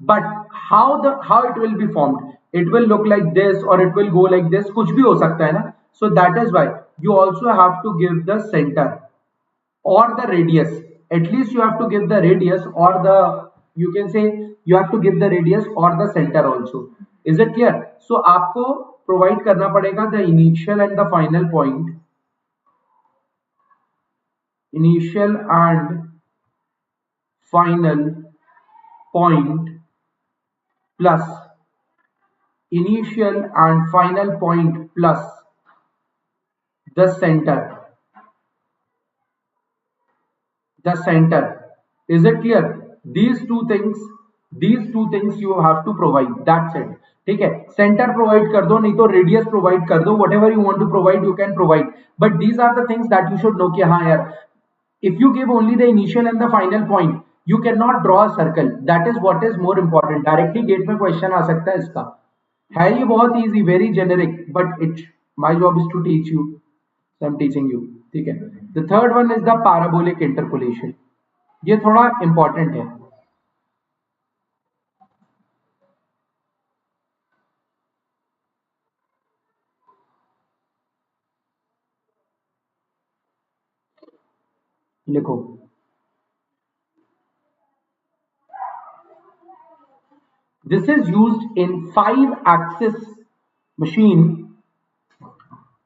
but how it will be formed, it will look like this और it will go like this, कुछ भी हो सकता है ना। So that is why you also have to give the centre और the radius. At least you have to give the radius और the, you can say you have to give the radius और the centre also. Is it clear? So आपको provide करना पड़ेगा the initial and the final point, initial and final point plus initial and final point plus the center, the center। Is it clear? These two things you have to provide, that's it। ठीक है, centre provide कर दो, नहीं तो radius provide कर दो, whatever you want to provide you can provide, but these are the things that you should know कि हाँ यार, if you give only the initial and the final point you cannot draw a circle, that is what is more important। Directly GATE में question आ सकता है इसका, है ये बहुत easy, very generic, but it my job is to teach you, so I am teaching you. ठीक है, the third one is the parabolic interpolation. ये थोड़ा इंपॉर्टेंट है। लिखो, this is used in 5-axis machine.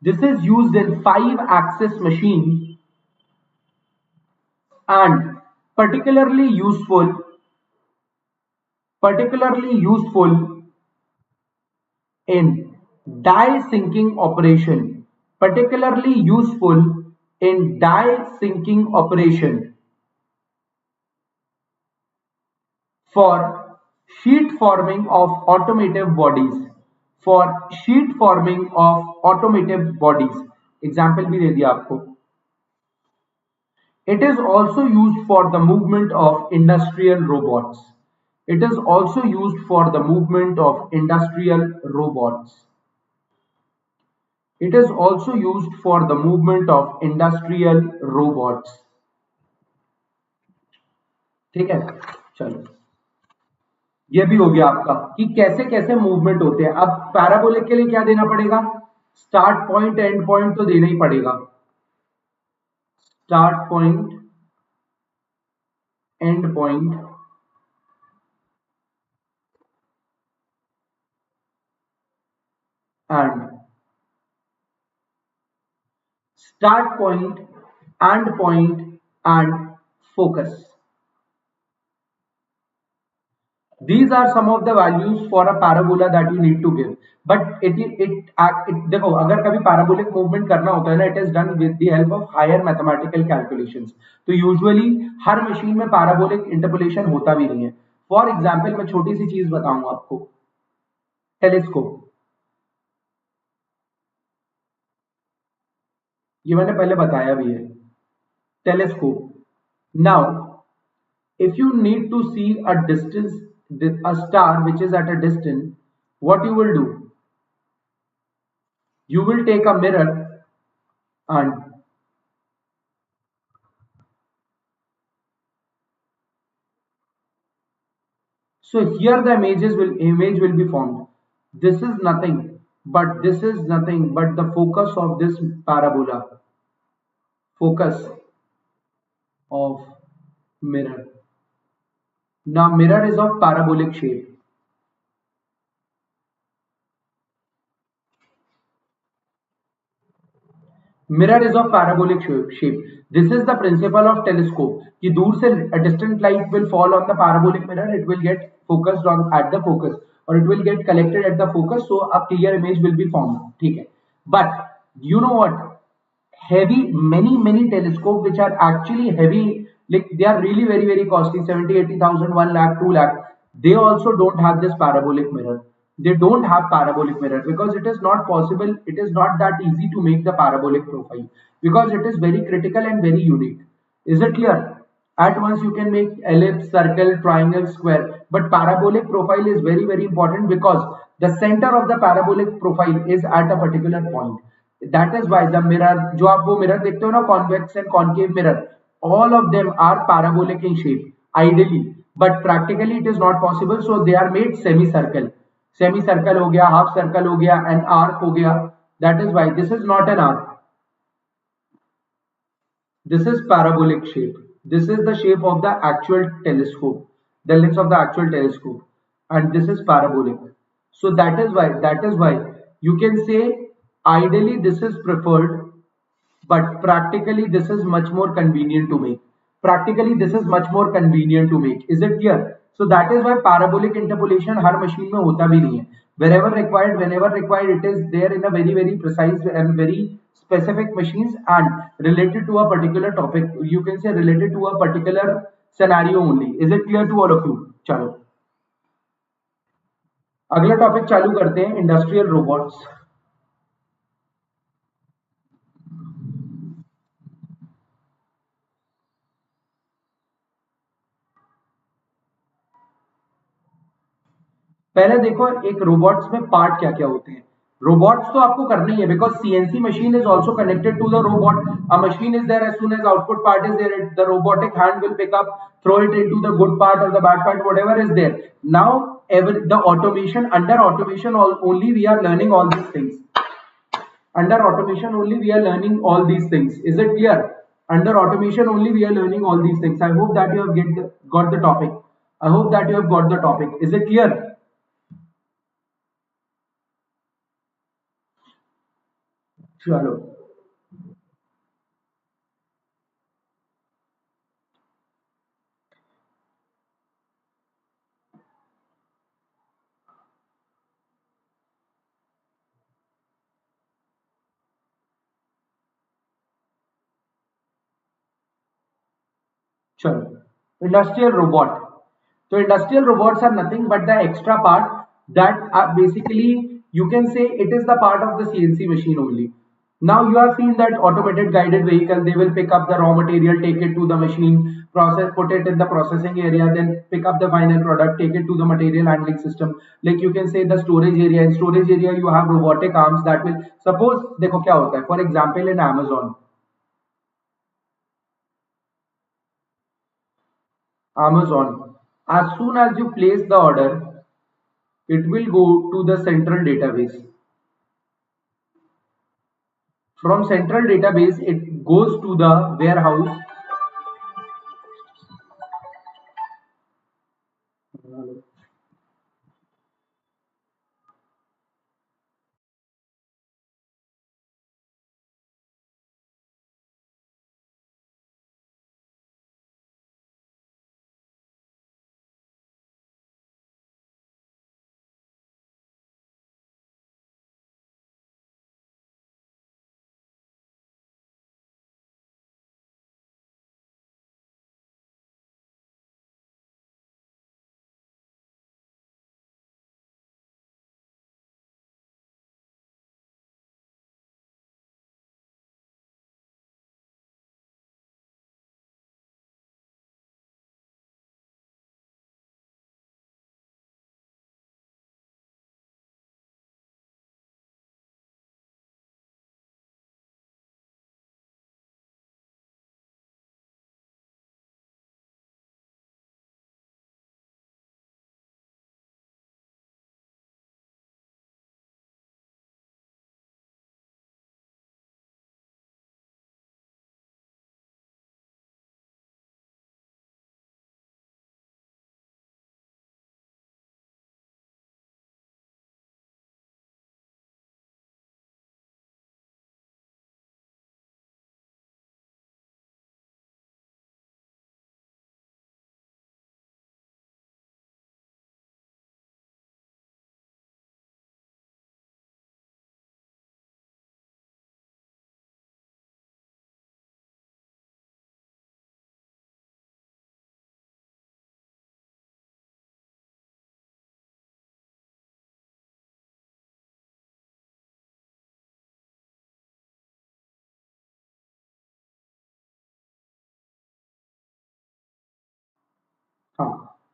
This is used in 5-axis machine and particularly useful in die sinking operation. Particularly useful in die sinking operation for sheet forming of automotive bodies. For sheet forming of automotive bodies. Example भी दे दिया आपको. It is also used for the movement of industrial robots. It is also used for the movement of industrial robots. It is also used for the movement of industrial robots. ठीक है, चलो ये भी हो गया आपका कि कैसे कैसे मूवमेंट होते हैं. अब पैराबोलिक के लिए क्या देना पड़ेगा? स्टार्ट पॉइंट एंड पॉइंट तो देना ही पड़ेगा. Start point, and point, and start point, end point, and focus. These are some of the values for a parabola that you need to give. But it देखो अगर कभी parabolic movement करना होता है ना, it is done with the help of higher mathematical calculations. तो usually हर machine में parabolic interpolation होता भी नहीं है. For example मैं छोटी सी चीज बताऊंगा आपको. टेलीस्कोप, ये मैंने पहले बताया भी है. Telescope. Now if you need to see a star which is at a distance, what you will do? You will take a mirror and so here the image will be formed. This is nothing but the focus of this parabola. Focus of mirror. Now mirror is of parabolic shape. Mirror is of parabolic shape. This is the principle of telescope. कि दूर से a distant light will fall on the parabolic mirror. It will get focused on at the focus, or it will get collected at the focus. So a clear image will be formed. ठीक है. But you know what? Many telescopes which are actually heavy, like they are really very costly, 70,000, 80,000, 1 lakh, 2 lakh. They also don't have this parabolic mirror. They don't have parabolic mirror because it is not possible. It is not that easy to make the parabolic profile because it is very critical and very unique. Is it clear? At once you can make ellipse, circle, triangle, square, but parabolic profile is very important because the center of the parabolic profile is at a particular point. That is why the mirror, जो आप वो mirror देखते हो ना, convex and concave mirror, all of them are parabolic in shape ideally, but practically it is not possible. So they are made semicircle. Semicircle हो गया, half circle हो गया, and arc हो गया. That is why this is not an arc. This is parabolic shape. This is the shape of the actual telescope, the lens of the actual telescope, and this is parabolic. So that is why you can say ideally this is preferred, but practically this is much more convenient to make. Practically this is much more convenient to make. Is it clear? So that is why parabolic interpolation her machine में होता भी नहीं है. Wherever required, whenever required, it is there in a very precise and very specific machines and related to a particular topic. You can say related to a particular scenario only. Is it clear to all of you? चलो अगला topic चालू करते हैं, industrial robots. पहले देखो एक robots में part क्या क्या होते हैं. रोबोट्स तो आपको करना ही है because CNC machine is also connected to the robot. A machine is there, as soon as output part is there, the robotic hand will pick up, throw it into the good part or the bad part, whatever is there. Now the automation, under automation only we are learning all these things. Under automation only we are learning all these things. Is it clear? Under automation only we are learning all these things. I hope that you have got the topic. I hope that you have got the topic. Is it clear? Chalo. Chalo. Industrial robot. So industrial robots are nothing but the extra part that are basically, you can say it is the part of the CNC machine only. Now you have seen that automated guided vehicle, they will pick up the raw material, take it to the machine, process, put it in the processing area, then pick up the final product, take it to the material handling system. Like you can say the storage area. In storage area, you have robotic arms that will, suppose, देखो क्या होता है, for example in Amazon, as soon as you place the order, it will go to the central database. From central database, it goes to the warehouse.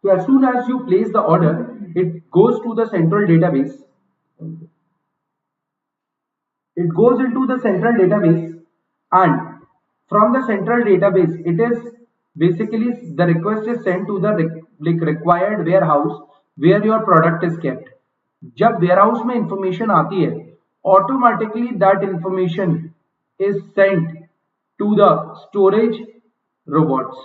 So as soon as you place the order, it goes to the central database. It goes into the central database, and from the central database, it is basically the request is sent to the required warehouse where your product is kept. जब warehouse में information आती है, automatically that information is sent to the storage robots.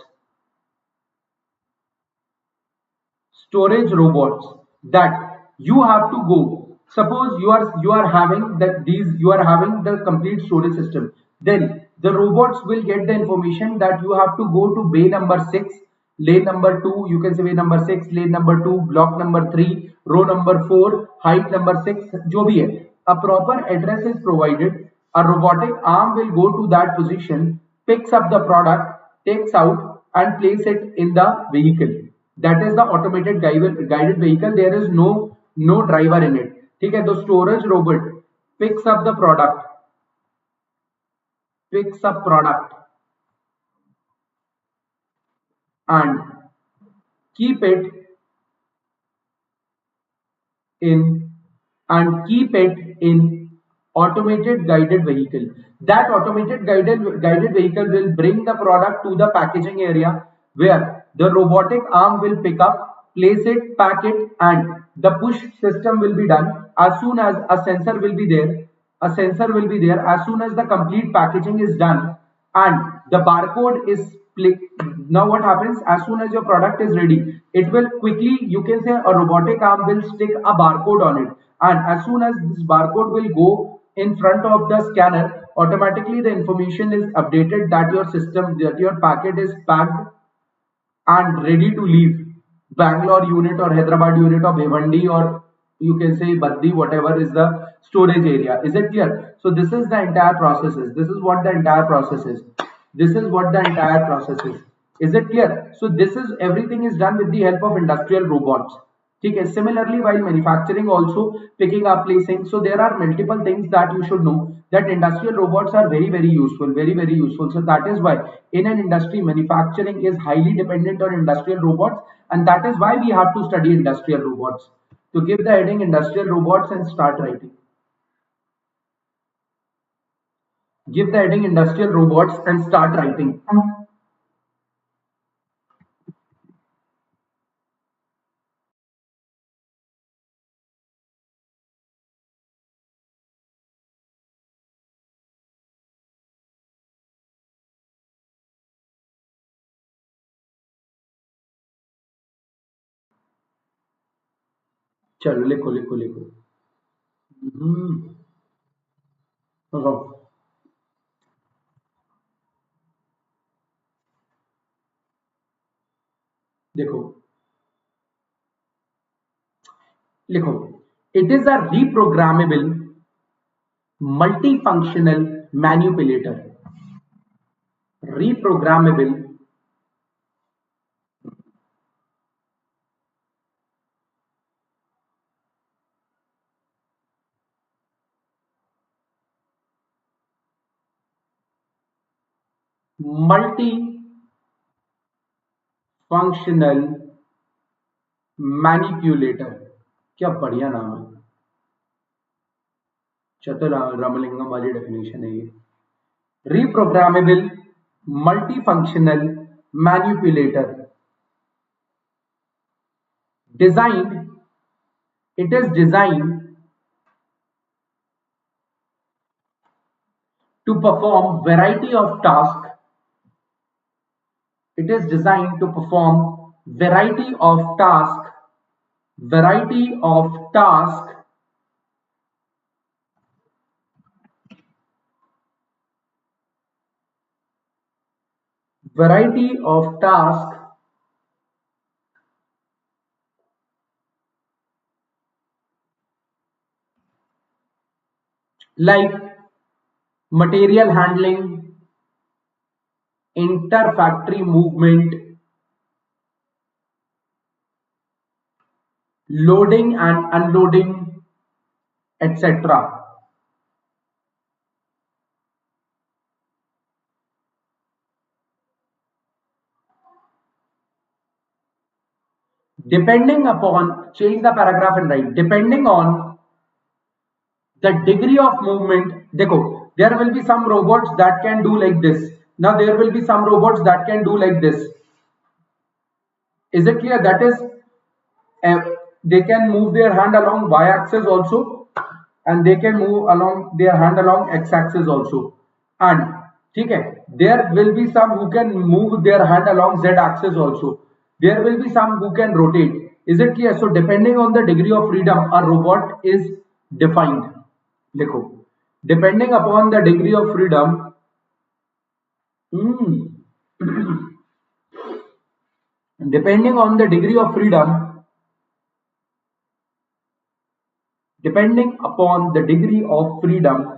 Storage robots that you have to go. Suppose you are having that these you are having the complete storage system, then the robots will get the information that you have to go to bay number 6, lane number 2, you can say bay number 6, lane number 2, block number 3, row number 4, height number 6, जो भी है, a proper address is provided. A robotic arm will go to that position, picks up the product, takes out and place it in the vehicle. That is the automated guided vehicle. There is no driver in it. ठीक है, the storage robot picks up the product, and keep it in automated guided vehicle. That automated guided vehicle will bring the product to the packaging area where the robotic arm will pick up, place it, pack it, and the push system will be done. As soon as a sensor will be there, as soon as the complete packaging is done, and the barcode is now what happens, as soon as your product is ready, it will quickly, you can say a robotic arm will stick a barcode on it, and as soon as this barcode will go in front of the scanner, automatically the information is updated that your system, that your packet is packed and ready to leave Bangalore unit or Hyderabad unit or Bhiwandi, or you can say Baddi, whatever is the storage area. Is it clear? So this is the entire process is. This is what the entire process is. This is what the entire process is. Is it clear? So this is, everything is done with the help of industrial robots. Okay. Similarly, while manufacturing also, picking up, placing, so there are multiple things that you should know, that industrial robots are very useful, very useful. So that is why in an industry, manufacturing is highly dependent on industrial robots, and that is why we have to study industrial robots. To give the heading industrial robots and start writing. Give the heading industrial robots and start writing. चलो लिखो लिखो लिखो। देखो लिखो, it is a reprogrammable multifunctional manipulator. Reprogrammable multifunctional manipulator. क्या बढ़िया नाम है, चतुर रामलिंगम वाली डेफिनेशन है ये। Reprogrammable multifunctional manipulator, designed, it is designed to perform variety of tasks. It is designed to perform variety of tasks, variety of tasks variety of tasks like material handling, inter-factory movement, loading and unloading, etc. Depending upon, change the paragraph and write, depending on the degree of movement. देखो, there will be some robots that can do like this. Now there will be some robots that can do like this. Is it clear? That is, they can move their hand along y-axis also, and they can move along their hand along x-axis also. And okay, there will be some who can move their hand along z-axis also. There will be some who can rotate. Is it clear? So depending on the degree of freedom, a robot is defined. देखो, depending upon the degree of freedom, depending on the degree of freedom, depending upon the degree of freedom,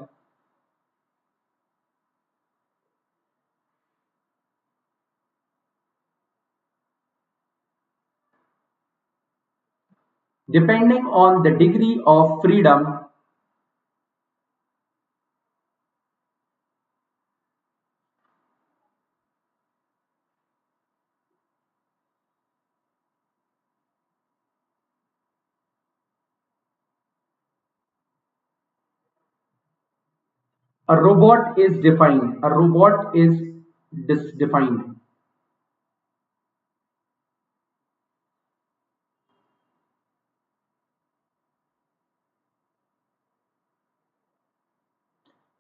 depending on the degree of freedom, a robot is defined. A robot is defined.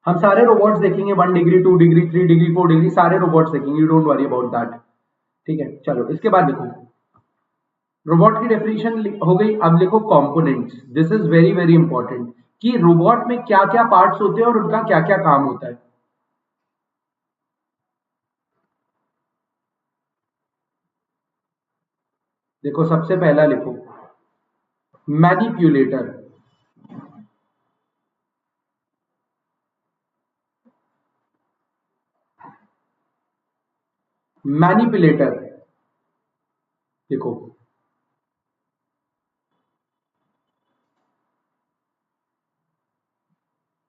हम सारे robots देखेंगे, 1 degree 2 degree 3 degree 4 degree सारे robots देखेंगे, you don't worry about that. ठीक है, चलो इसके बाद देखो रोबोट की डेफिनेशन हो गई। अब लिखो components. This is very very important कि रोबोट में क्या क्या पार्ट्स होते हैं और उनका क्या क्या काम होता है। देखो सबसे पहला लिखो मैनिपुलेटर। मैनिपुलेटर देखो,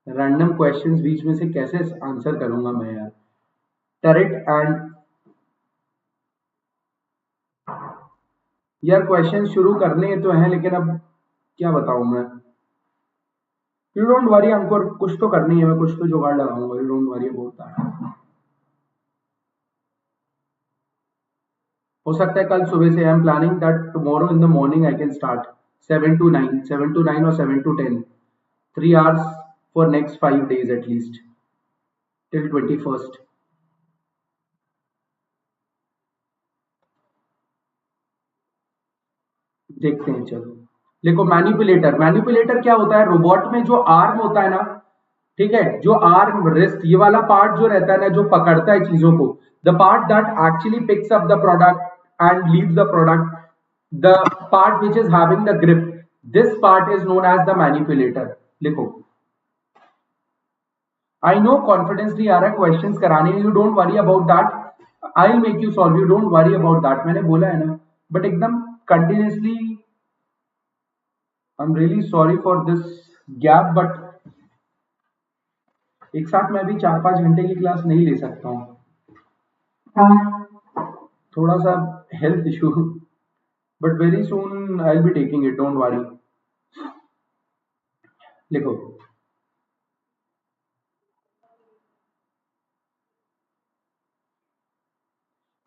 रैंडम क्वेश्चंस बीच में से कैसे आंसर करूंगा मैं यार। टरेट एंड यार क्वेश्चन शुरू करने तो हैं लेकिन अब क्या बताऊं मैं। यू डोंट वरी, हमको कुछ तो करनी है, मैं कुछ तो जुगाड़ लगाऊंगा, you don't worry about that. हो सकता है कल सुबह से I am planning that tomorrow in the morning I can start 7 to 9, 7 to 9 और 7 to 10, 3 hours for next 5 days at least till 21st। देखते हैं चलो। देखो मैनिपुलेटर, मैनिपुलेटर क्या होता है, रोबोट में जो आर्म होता है ना, ठीक है, जो आर्म रिस्ट ये वाला पार्ट जो रहता है ना, जो पकड़ता है चीजों को, the part that actually picks up the product and leaves the product, the part which is having the grip, this part is known as the manipulator. लिखो आई नो कॉन्फिडेंस नहीं आ रहा है क्वेश्चंस कराने, you don't worry about that, I will make you solve, you don't worry about that, मैंने बोला है ना। But एकदम continuously I am really sorry for this gap, but एक साथ मैं भी 4-5 घंटे की क्लास नहीं ले सकता हूँ, थोड़ा सा health issue, but very soon I will be taking it, don't worry. लिखो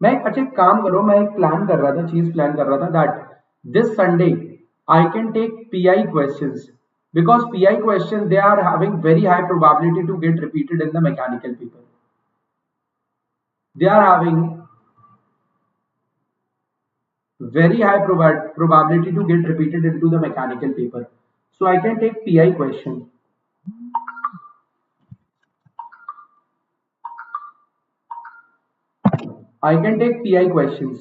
मैं अच्छा एक काम करो, मैं एक प्लान कर रहा था, चीज प्लान कर रहा था that this Sunday I can take PI questions, because PI questions they are having very high probability to get repeated in the mechanical paper. They are having very high probability to get repeated into the mechanical paper. So I can take PI question. I can take PI questions.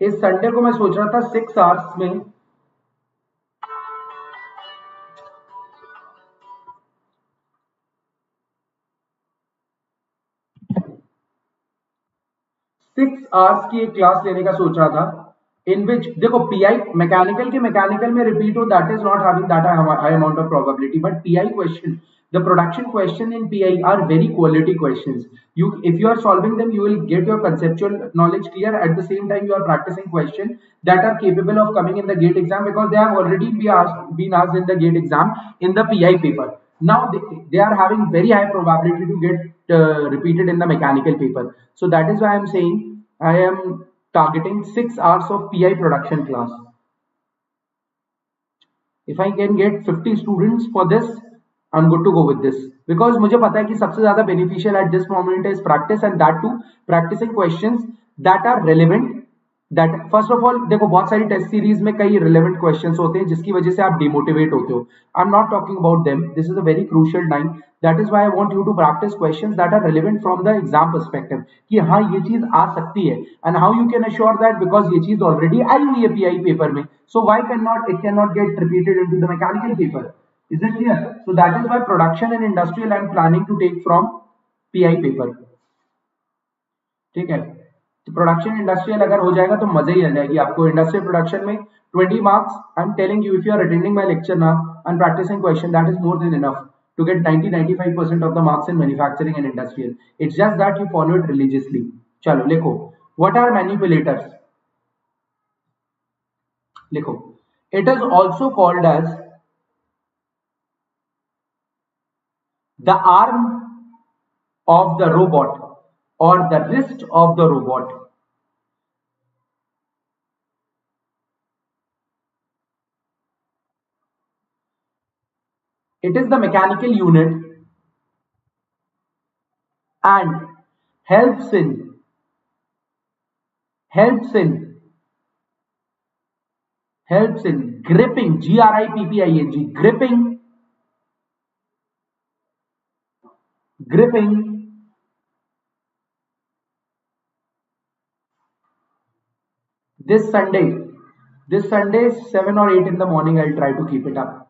इस Sunday को मैं सोच रहा था 6 hours में 6 hours की एक class लेने का सोच रहा था, इन विच देखो पीआई मैकेनिकल के मैकेनिकल में रिपीट हो, that is not having that high amount of probability, but pi question, the production question in PI are very quality questions. You, if you are solving them, you will get your conceptual knowledge clear. At the same time, you are practicing questions that are capable of coming in the GATE exam, because they have already been asked in the GATE exam in the PI paper. Now they are having very high probability to get repeated in the mechanical paper. So that is why I am saying I am targeting 6 hours of PI production class. If I can get 50 students for this, I'm good to go with this, because मुझे पता है कि सबसे ज्यादा beneficial at this moment is practice, and that too practicing questions that are relevant, that first of all देखो बहुत सारी test series में कई relevant questions होते हैं जिसकी वजह से आप डिमोटिवेट होते हो, I'm not talking about them, this is a very crucial time, that is why I want you to practice questions that are relevant from the exam perspective, कि हाँ ये चीज आ सकती है, and how you can assure that, because ये चीज already आई हुई है PI पेपर में, so why cannot it cannot get repeated into the mechanical paper? Is it clear? So that is why production and industrial I am planning to take from PI paper. ठीक है, तो production industrial अगर हो जाएगा तो मजा ही आ जाएगी आपको। इंडस्ट्रियल प्रोडक्शन में 20 marks, I am telling you, if you are attending my lecture now and practicing question, that is more than enough to get 90-95% of the marks in manufacturing and industrial. It's just that you follow it religiously. चलो लिखो, what are manipulators? लिखो, it is also called as the arm of the robot or the wrist of the robot. It is the mechanical unit and helps in helps in helps in gripping, GRIPPING, gripping this Sunday. This Sunday 7 or 8 in the morning, I'll try to keep it up.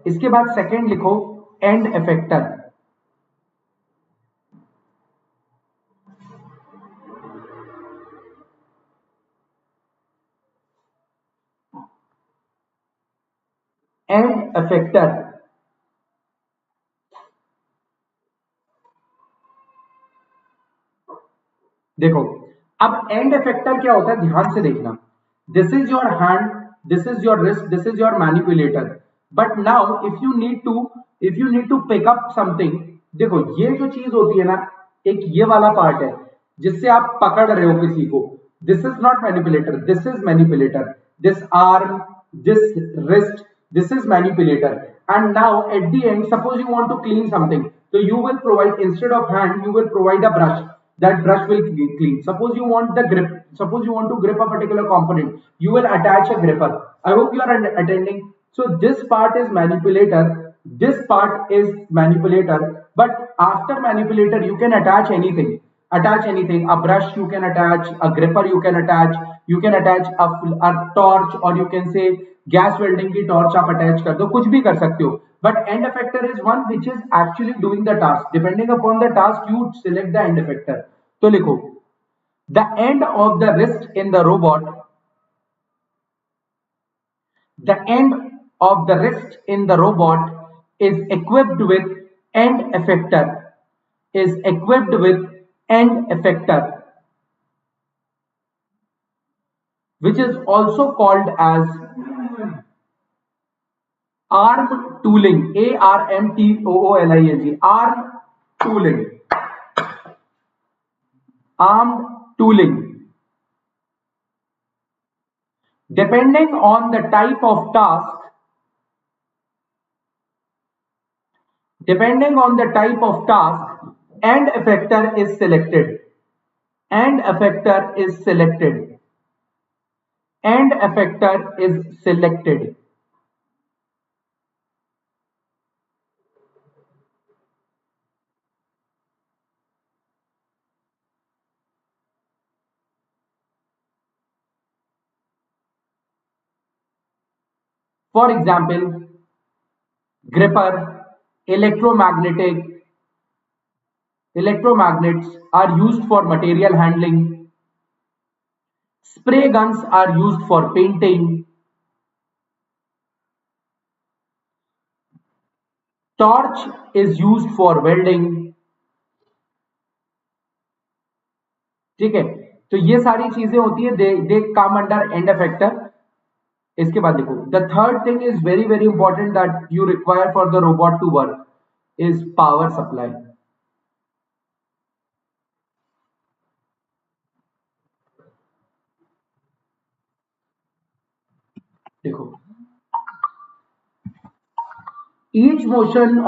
इसके बाद second लिखो and effector. And effector देखो, अब and effector क्या होता है ध्यान से देखना. This is your hand, this is your wrist, this is your manipulator. But now if you need to pick up something, देखो ये जो चीज होती है ना, एक ये वाला पार्ट है जिससे आप पकड़ रहे हो किसी को. This is not manipulator, this is manipulator. This arm, this wrist, this is manipulator. And now at the end, suppose you want to clean something, so you will provide, instead of hand, you will provide a brush. That brush will clean. Suppose you want the grip, suppose you want to grip a particular component, you will attach a gripper. I hope you are attending. So this part is manipulator, this part is manipulator. But after manipulator you can attach anything, a brush you can attach, a gripper you can attach a torch, or you can say gas welding की torch आप attach कर दो, कुछ भी कर सकते हो. But and effector is one which is actually doing the task. Depending upon the task you select the end effector. तो लिखो the end of the wrist in the robot, the end of the wrist in the robot is equipped with end effector, is equipped with end effector, which is also called as arm tooling, ARMTOOLING, arm tooling, arm tooling. Depending on the type of task, end effector is selected, end effector is selected, end effector is selected. For example, gripper, electromagnets are used for material handling, spray guns are used for painting, torch is used for welding. ठीक है, तो ये सारी चीजें होती है, they come under end effector. इसके बाद देखो the third thing is very very important that you require for the robot to work is power supply. देखो each motion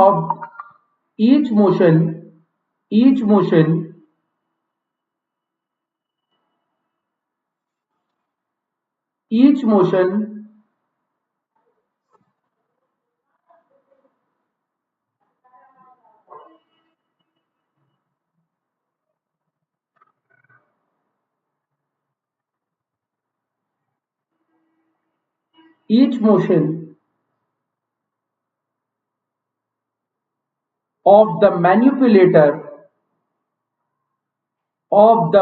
of the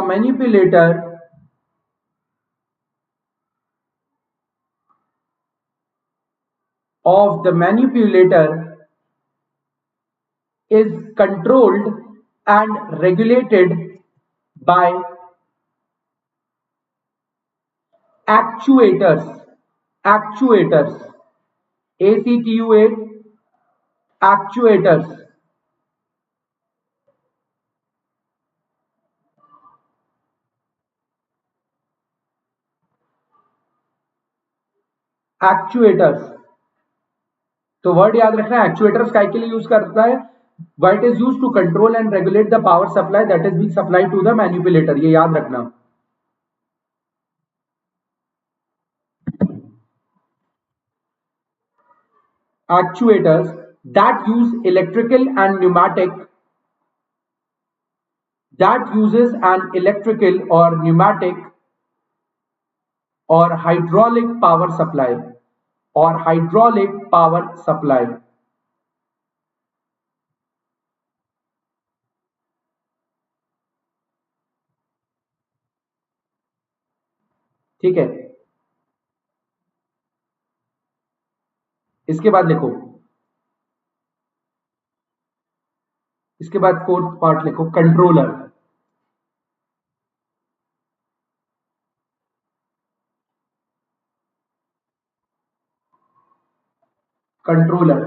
manipulator is controlled and regulated by actuators, ACTUA, Actuators. Actuators. तो word याद रखना है, actuators काय के लिए use करता है, what is use to control and regulate the power supply that is being supplied to the manipulator, ये याद रखना. Actuators that use electrical and pneumatic, that uses an electrical or pneumatic or hydraulic power supply, or hydraulic power supply. ठीक है, इसके बाद लिखो, इसके बाद फोर्थ पार्ट लिखो, controller. Controller,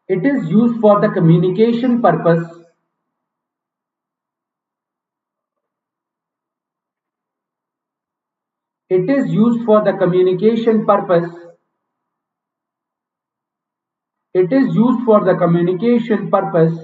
it is used for the communication purpose. It is used for the communication purpose. It is used for the communication purpose.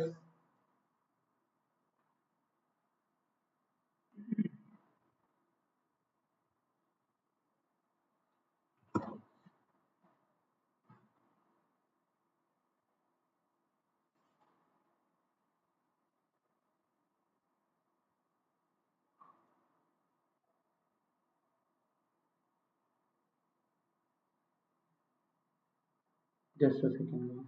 Just a second.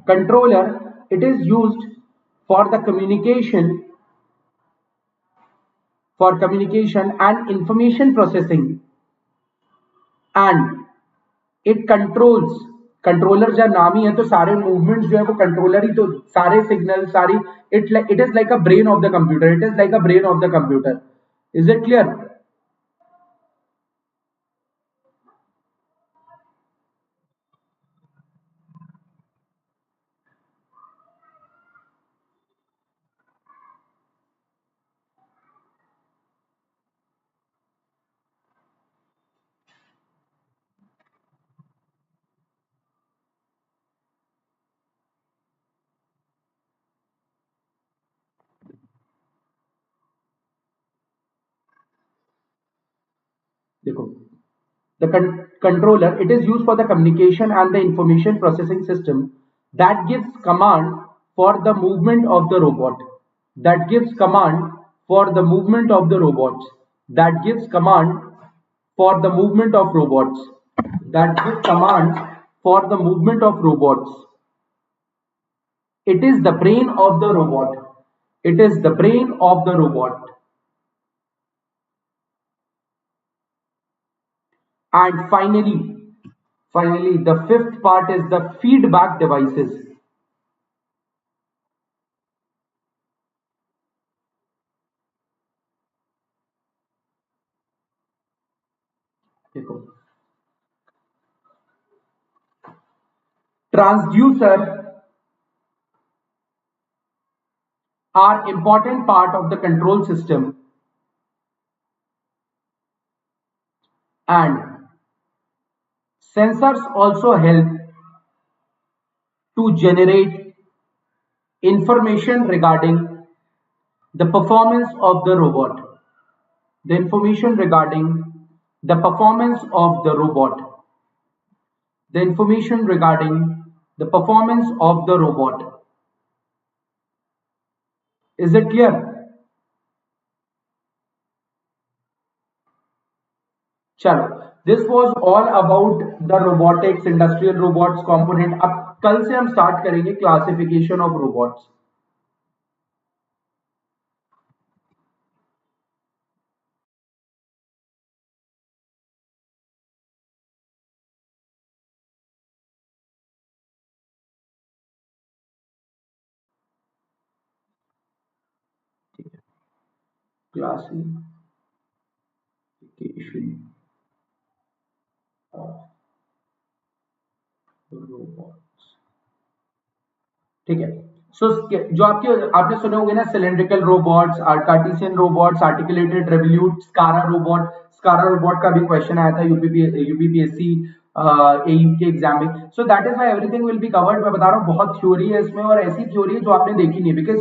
Controller, it is used for the communication, and information processing, and it controls. Controller जब नाम ही है तो सारे movements जो है वो controller ही, तो सारे सिग्नल सारी, it is like a brain of the computer, it is like a brain of the computer. Is it clear? देखो, the controller, it is used for the communication and the information processing system that gives command for the movement of the robot, that gives command for the movement of the robots, that gives command for the movement of robots, that gives command for the movement of robots. It is the brain of the robot, it is the brain of the robot. And finally, the fifth part is the feedback devices. देखो, transducer are important part of the control system, and sensors also help to generate information regarding the performance of the robot. The information regarding the performance of the robot. The information regarding the performance of the robot. Is it clear? चलो, this was all about the robotics, industrial robots component. अब कल से हम start करेंगे classification of robots. Classification of robots, ठीक है। So जो आपके आपने सुने होंगे ना, cylindrical robots, Cartesian robots, articulated revolute, SCARA robot. SCARA robot का भी क्वेश्चन आया था यूपीपीएससी एयू के एग्जाम में। सो that is why everything will be covered. मैं बता रहा हूँ बहुत थ्योरी है इसमें, और ऐसी थ्योरी है जो आपने देखी नहीं, बिकॉज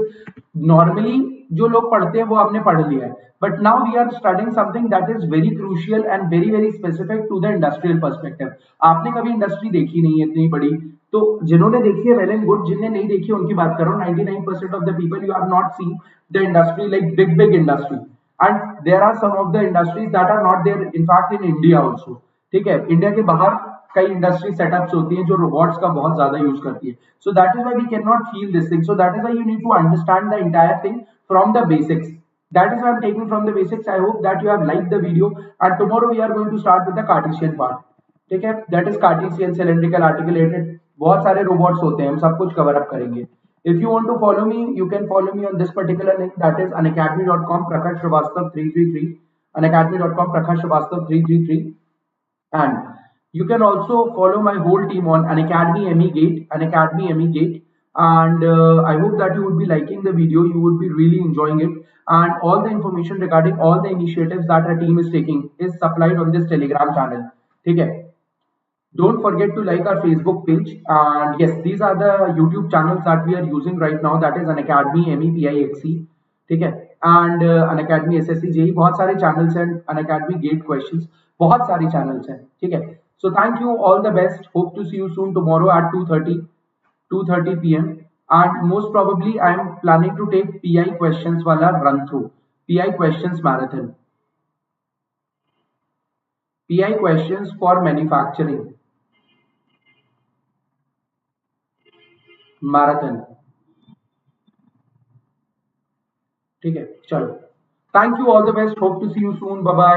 नॉर्मली जो लोग पढ़ते हैं वो आपने पढ़ लिया है, but now we are studying something that is very crucial and very very specific to the industrial perspective. आपने कभी इंडस्ट्री देखी नहीं है इतनी बड़ी, तो जिन्होंने देखी है वेल एंड गुड, जिन्हें नहीं देखी है उनकी बात करो। 99% of the people you have not seen the industry, like big big industry, and there are some of the industries that are not there in fact in India also. ठीक है, India के बाहर कई इंडस्ट्री सेटअप्स होती हैं जो robots का बहुत ज्यादा यूज करती है। So that is why we can not feel this thing. So that is why you need to understand the entire thing from the basics. That is why I'm taking from the basics. I hope that you have liked the video, and tomorrow we are going to start with the Cartesian part. ठीक है, that is Cartesian, cylindrical, articulated, बहुत सारे robots होते हैं, हम सब कुछ cover up करेंगे। If you want to follow me, you can follow me on this particular link, that is unacademy.com Prakash Srivastava 333, unacademy.com Prakash Srivastava 333, and you can also follow my whole team on Unacademy ME Gate, Unacademy ME Gate. And I hope that you would be liking the video, you would be really enjoying it, and all the information regarding all the initiatives that our team is taking is supplied on this Telegram channel. Okay. Don't forget to like our Facebook page, and yes, these are the YouTube channels that we are using right now, that is Unacademy MEPIXE, ठीक है, and Unacademy SSC JEE, बहुत सारे channels हैं, Unacademy Gate Questions, बहुत सारे channels हैं, ठीक है। So thank you, all the best, hope to see you soon tomorrow at 2:30 p.m. and most probably I am planning to take PI questions वाला run through, PI questions PI questions for manufacturing marathon, ठीक है। चलो, thank you, all the best, hope to see you soon, bye bye.